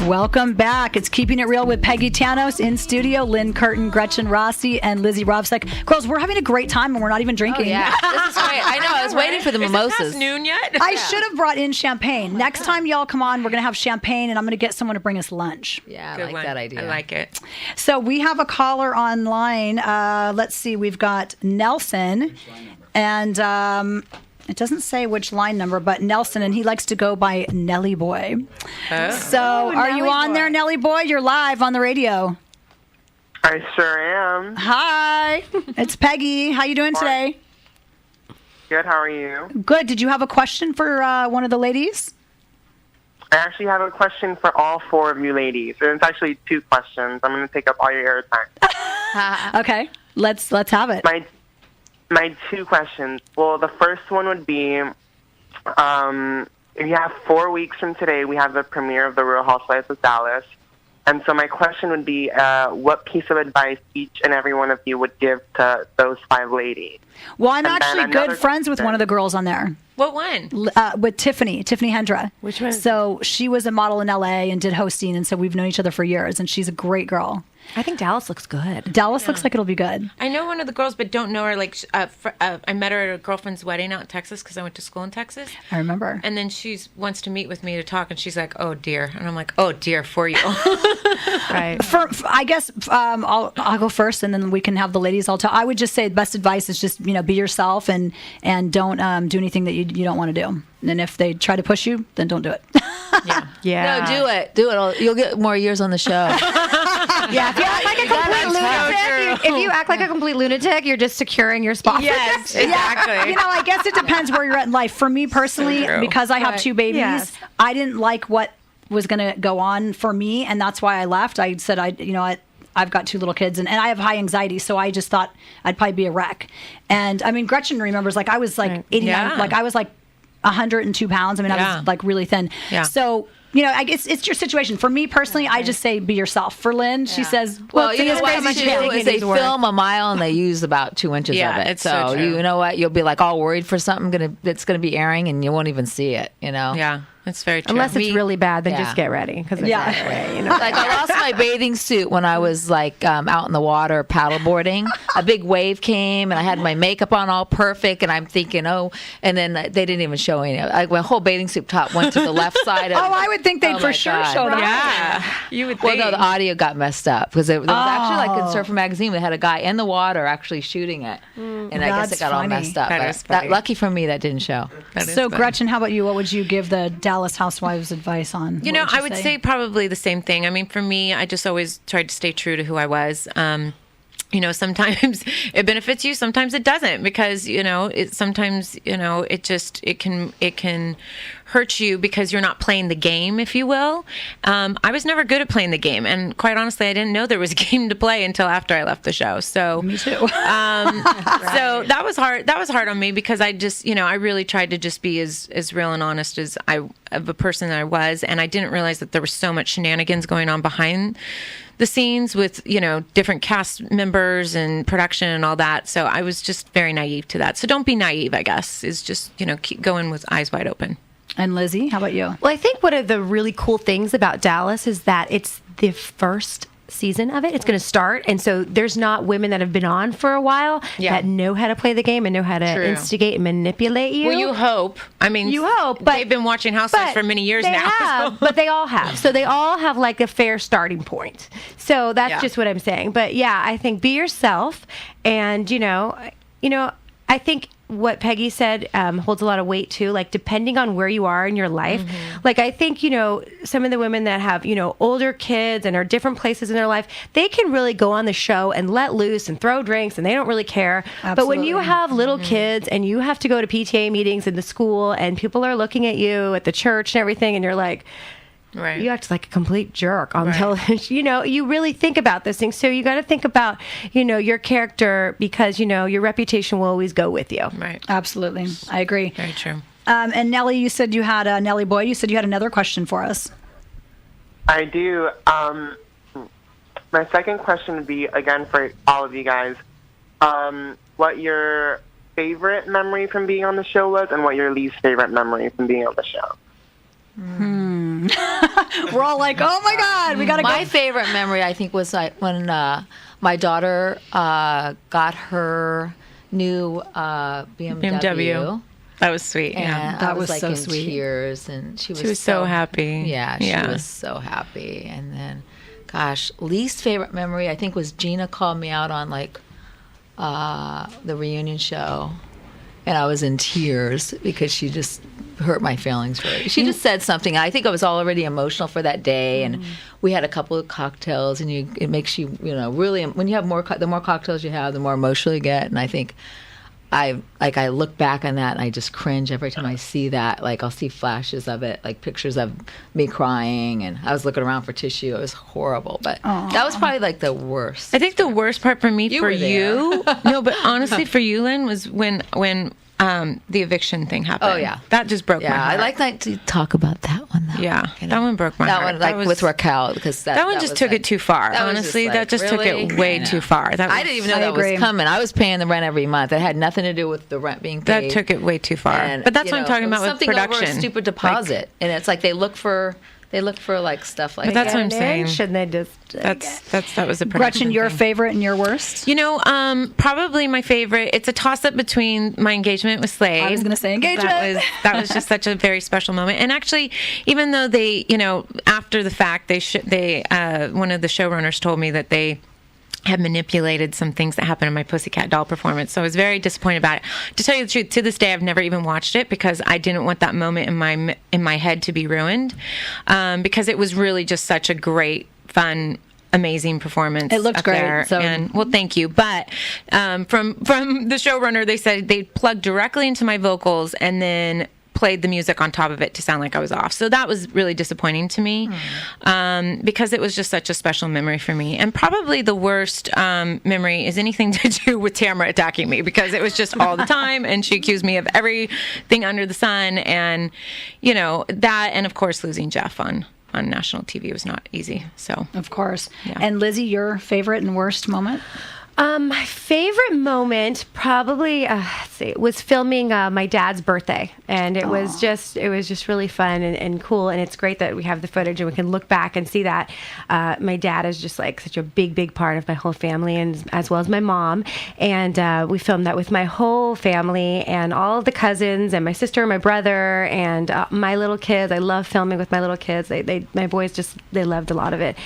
Welcome back. It's Keeping It Real with Peggy Tanous in studio. Lynne, Curtin, Gretchen, Rossi, and Lizzie Rovsek. Girls, we're having a great time and we're not even drinking.
Oh, yeah. This is great. I know. I was waiting for the mimosas.
Is it past noon yet?
I should have brought in champagne. Next time y'all come on, we're going to have champagne and I'm going to get someone to bring us lunch.
Yeah, I
Good
like
one.
that idea.
I like it.
So we have a caller online. Let's see. We've got Nelson. And it doesn't say which line number, but Nelson, and he likes to go by Nelly Boy.
Oh.
So are you on there, Nelly Boy? You're live on the radio.
I sure am.
Hi. It's Peggy. How you doing today?
Good, how are you?
Good. Did you have a question for one of the ladies?
I actually have a question for all four of you ladies. And it's actually two questions. I'm going to take up all your airtime.
Okay. Let's have it.
My two questions. Well, the first one would be, if you have 4 weeks from today, we have the premiere of The Real Housewives of Dallas. And so my question would be, what piece of advice each and every one of you would give to those five ladies?
Well, I'm
And
actually
then
good
another
friends with
question.
one of the girls on there.
What one?
With Tiffany Hendra.
Which one?
So she was a model in LA and did hosting, and so we've known each other for years, and she's a great girl.
I think Dallas looks good.
Dallas looks like it'll be good.
I know one of the girls, but don't know her. Like, I met her at a girlfriend's wedding out in Texas because I went to school in Texas.
I remember.
And then she wants to meet with me to talk, and she's like, "Oh dear," and I'm like, "Oh dear for you."
Right.
I guess I'll go first, and then we can have the ladies all talk. I would just say the best advice is just be yourself and don't do anything that you don't want to do. And if they try to push you, then don't do it.
Yeah.
No, do it. Do it. You'll get more years on the show.
Yeah, if you act like a complete lunatic, if you act like a complete lunatic, you're just securing your spot.
Yes, exactly.
Yeah, I guess it depends where you're at in life. For me personally, because I have two babies,
Yes.
I didn't like what was going to go on for me, and that's why I left. I said, I've got two little kids, and I have high anxiety, so I just thought I'd probably be a wreck. And I mean, Gretchen remembers, I was 89, I was 102 pounds. I mean, I was really thin.
Yeah.
So, I guess it's your situation. For me personally, I just say be yourself. For Lynne, she says,
Well, you know what
crazy
they
shit.
do is they film a mile and they use about 2 inches
Yeah,
of it.
it's so true.
You know what? You'll be all worried for something that's going to be airing and you won't even see it,
Yeah, that's very true.
Unless it's really bad, then
Yeah.
just get ready. Because
I lost my bathing suit when I was out in the water paddleboarding. A big wave came and I had my makeup on all perfect and I'm thinking, and then they didn't even show any. My whole bathing suit top went to the left side.
I would think they'd for sure show that.
Yeah, you would
Well,
think.
no, the audio got messed up because there was actually in Surfer Magazine, they had a guy in the water actually shooting it. And I guess it got all messed up.
That is
But
funny.
lucky for me, that didn't show.
So, Gretchen, how about you? What would you give the Dallas Housewives advice on?
I would say probably the same thing. I mean, for me, I just always tried to stay true to who I was. Sometimes it benefits you, sometimes it doesn't, because it can hurt you because you're not playing the game, if you will. I was never good at playing the game, and quite honestly, I didn't know there was a game to play until after I left the show. So
me too.
So that was hard. That was hard on me because I just, I really tried to just be as real and honest of a person that I was, and I didn't realize that there was so much shenanigans going on behind the scenes with, different cast members and production and all that. So I was just very naive to that. So don't be naive, I guess, is just, keep going with eyes wide open.
And Lizzie, how about you?
Well, I think one of the really cool things about Dallas is that it's the first season of it. It's going to start, and so there's not women that have been on for a while that know how to play the game and know how to instigate and manipulate you.
Well, you hope. I mean,
you hope, but
they've been watching Housewives for many years now.
But they all have. So they all have like a fair starting point. So that's just what I'm saying. But yeah, I think be yourself, and you know, I think what Peggy said holds a lot of weight too, like depending on where you are in your life. Like I think, some of the women that have, older kids and are different places in their life, they can really go on the show and let loose and throw drinks and they don't really care.
Absolutely.
But when you have little kids and you have to go to PTA meetings in the school and people are looking at you at the church and everything and you're like,
right.
You act like a complete jerk on television. You really think about those things. So you got to think about, your character because, your reputation will always go with you.
Right.
Absolutely. I agree.
Very true.
And Nellie, you said you had, Nellie Boy, you said you had another question for us.
I do. My second question would be, again, for all of you guys, what your favorite memory from being on the show was and what your least favorite memory from being on the show.
We're all like, oh my God, we got to go.
My favorite memory, I think, was when my daughter got her new BMW.
That was sweet.
And
that
I was
was
like
so
in
sweet.
tears, and she was
so happy.
Yeah, she was so happy. And then, gosh, least favorite memory, I think, was Gina called me out on like the reunion show. And I was in tears because she just hurt my feelings. She just said something. I think I was already emotional for that day, and we had a couple of cocktails, and it makes you, really. When you have the more cocktails you have, the more emotional you get. And I think I look back on that, and I just cringe every time I see that. Like I'll see flashes of it, like pictures of me crying, and I was looking around for tissue. It was horrible, but that was probably like the worst.
I think the worst part for me, for you, no, but honestly for you, Lynn, was when the eviction thing happened.
Oh yeah,
that just broke my heart.
I like to talk about that one though.
Yeah, that one broke my heart.
That one, with Raquel, because that
one just took it too far. Honestly, that just took it way too far.
I didn't even know that was coming. I was paying the rent every month. It had nothing to do with the rent being paid.
That took it way too far. But that's what I'm talking about with
something
production.
Over a stupid deposit, and it's like they look for like stuff like
but
that.
that's what I'm saying.
Shouldn't they just?
That was a production
Gretchen, your
thing.
favorite and your worst?
Probably my favorite. It's a toss-up between my engagement with Slade.
I was going to say engagement.
That was just such a very special moment. And actually, even though they, after the fact, they one of the showrunners told me that they had manipulated some things that happened in my Pussycat Doll performance. So I was very disappointed about it. To tell you the truth, to this day, I've never even watched it because I didn't want that moment in my head to be ruined. Because it was really just such a great, fun, amazing performance.
It looked great.
There. And well, thank you. But from the showrunner, they said they plugged directly into my vocals and then played the music on top of it to sound like I was off. So that was really disappointing to me because it was just such a special memory for me. And probably the worst memory is anything to do with Tamara attacking me because it was just all the time and she accused me of everything under the sun. And, that and, of course, losing Jeff on national TV was not easy. So,
of course.
Yeah.
And Lizzie, your favorite and worst moment?
My favorite moment probably was filming my dad's birthday, and it was just really fun and cool, and it's great that we have the footage and we can look back and see that my dad is just like such a big part of my whole family, and as well as my mom, and we filmed that with my whole family and all of the cousins and my sister and my brother and my little kids. I love filming with my little kids. My boys they loved a lot of it,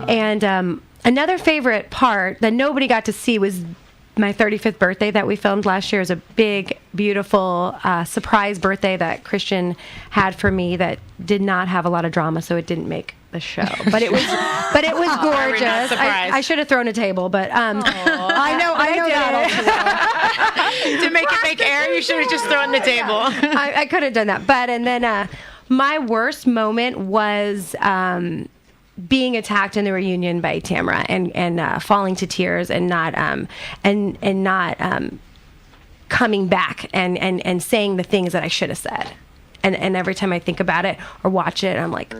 and another favorite part that nobody got to see was my 35th birthday that we filmed last year. It was a big, beautiful surprise birthday that Christian had for me that did not have a lot of drama, so it didn't make the show. But it was gorgeous. I should have thrown a table, but I know that.
To make it make air, you should have just thrown the table.
I could have done that. But and then my worst moment was being attacked in the reunion by Tamara and falling to tears and not coming back and saying the things that I should have said. And every time I think about it or watch it, I'm like,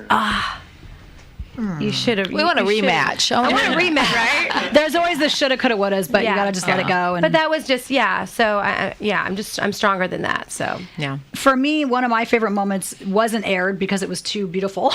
You should have.
We want a rematch.
I want a rematch,
right? There's always the shoulda, coulda, wouldas, but you gotta just let it go.
But that was just So I'm stronger than that. So
yeah.
For me, one of my favorite moments wasn't aired because it was too beautiful.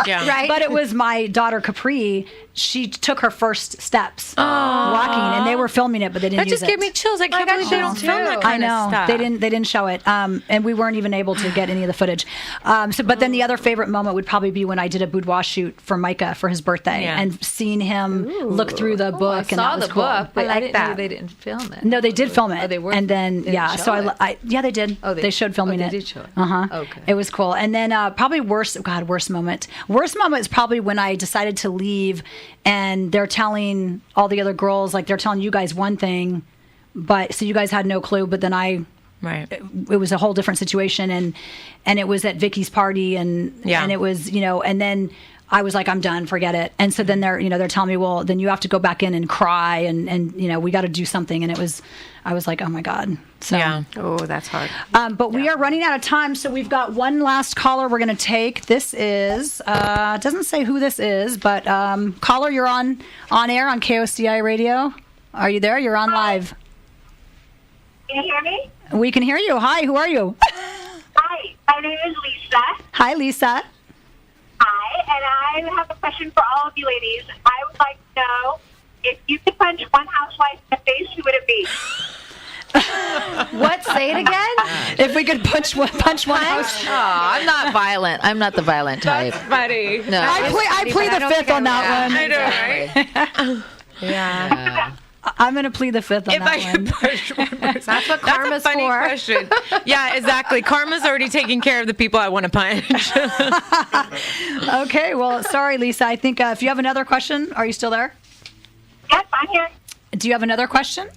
Yeah.
Right.
But it was my daughter Capri. She took her first steps walking, and they were filming it, but they didn't
That
use
just
it.
gave me chills. I can't believe they don't film that kind of stuff.
They didn't show it, and we weren't even able to get any of the footage. But then the other favorite moment would probably be when I did a boudoir shoot for Micah for his birthday, and seeing him look through the book.
I
and
saw
that was
the
cool.
book, but I didn't know
that.
they didn't film it.
No, they did film it.
Oh, they were.
And then
They didn't show it?
they did.
Oh,
they showed filming
they
it.
did show it.
Okay. It was cool. And then probably worst moment. Worst moment is probably when I decided to leave, and they're telling all the other girls, like they're telling you guys one thing, but so you guys had no clue. But then it was a whole different situation, and it was at Vicky's party, and it was and then I was like, I'm done, forget it. And so then they're telling me, well, then you have to go back in and cry, and we got to do something. And I was like, oh my God. So,
oh, that's hard.
But we are running out of time, so we've got one last caller we're going to take. This is it doesn't say who this is, but caller, you're on air on KOCI Radio. Are you there? You're on live.
Can you hear me?
We can hear you. Hi, who are you?
Hi, my name is Lisa.
Hi, Lisa.
Hi, and I have a question for all of you ladies. I would like to know if you could punch one housewife in the face, who would it be?
What? Say it again?
If we could punch one house.
Oh, I'm not violent. I'm not the violent type.
That's funny.
No.
I plead the fifth on that one.
I know, right?
Yeah.
I'm going to plead the fifth on
If
that
I
one.
could push one person.
That's what karma's
That's a funny
for.
question. Yeah, exactly. Karma's already taking care of the people I want to punch.
Okay, well, sorry, Lisa. I think if you have another question, are you still there?
Yes, I'm here.
Do you have another question?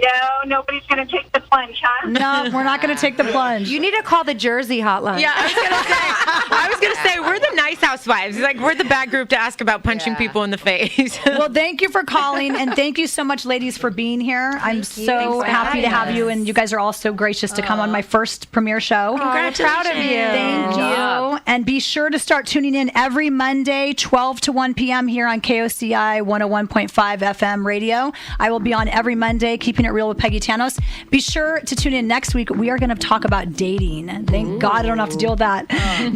No, nobody's going to take the plunge, huh?
No, we're not going to take the plunge.
You need to call the Jersey hotline.
Yeah, I was gonna say we're the nice housewives. Like we're the bad group to ask about punching people in the face.
Well, thank you for calling, and thank you so much, ladies, for being here. I'm so happy to have you, and you guys are all so gracious to come on my first premiere show.
I'm proud of you.
Thank you. And be sure to start tuning in every Monday, 12 to 1 p.m. here on KOCI 101.5 FM radio. I will be on every Monday, keeping it real with Peggy Tanous. Be sure to tune in next week. We are going to talk about dating. Thank God I don't have to deal with that.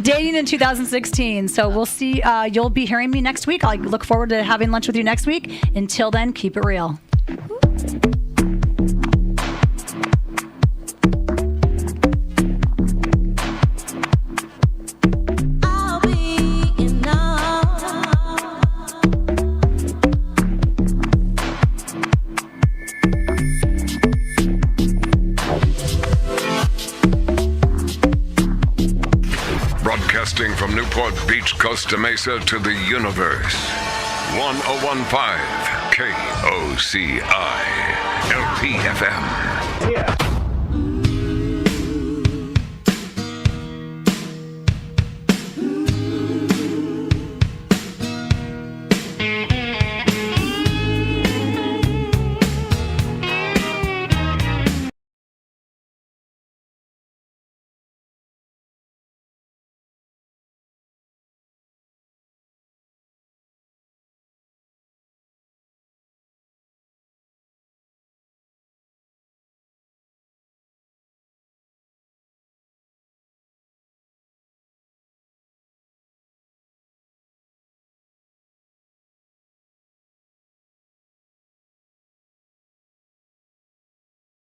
Dating in 2016. So we'll see. You'll be hearing me next week. I look forward to having lunch with you next week. Until then, keep it real.
Broadcasting from Newport Beach, Costa Mesa to the universe. 1015 KOCI LPFM.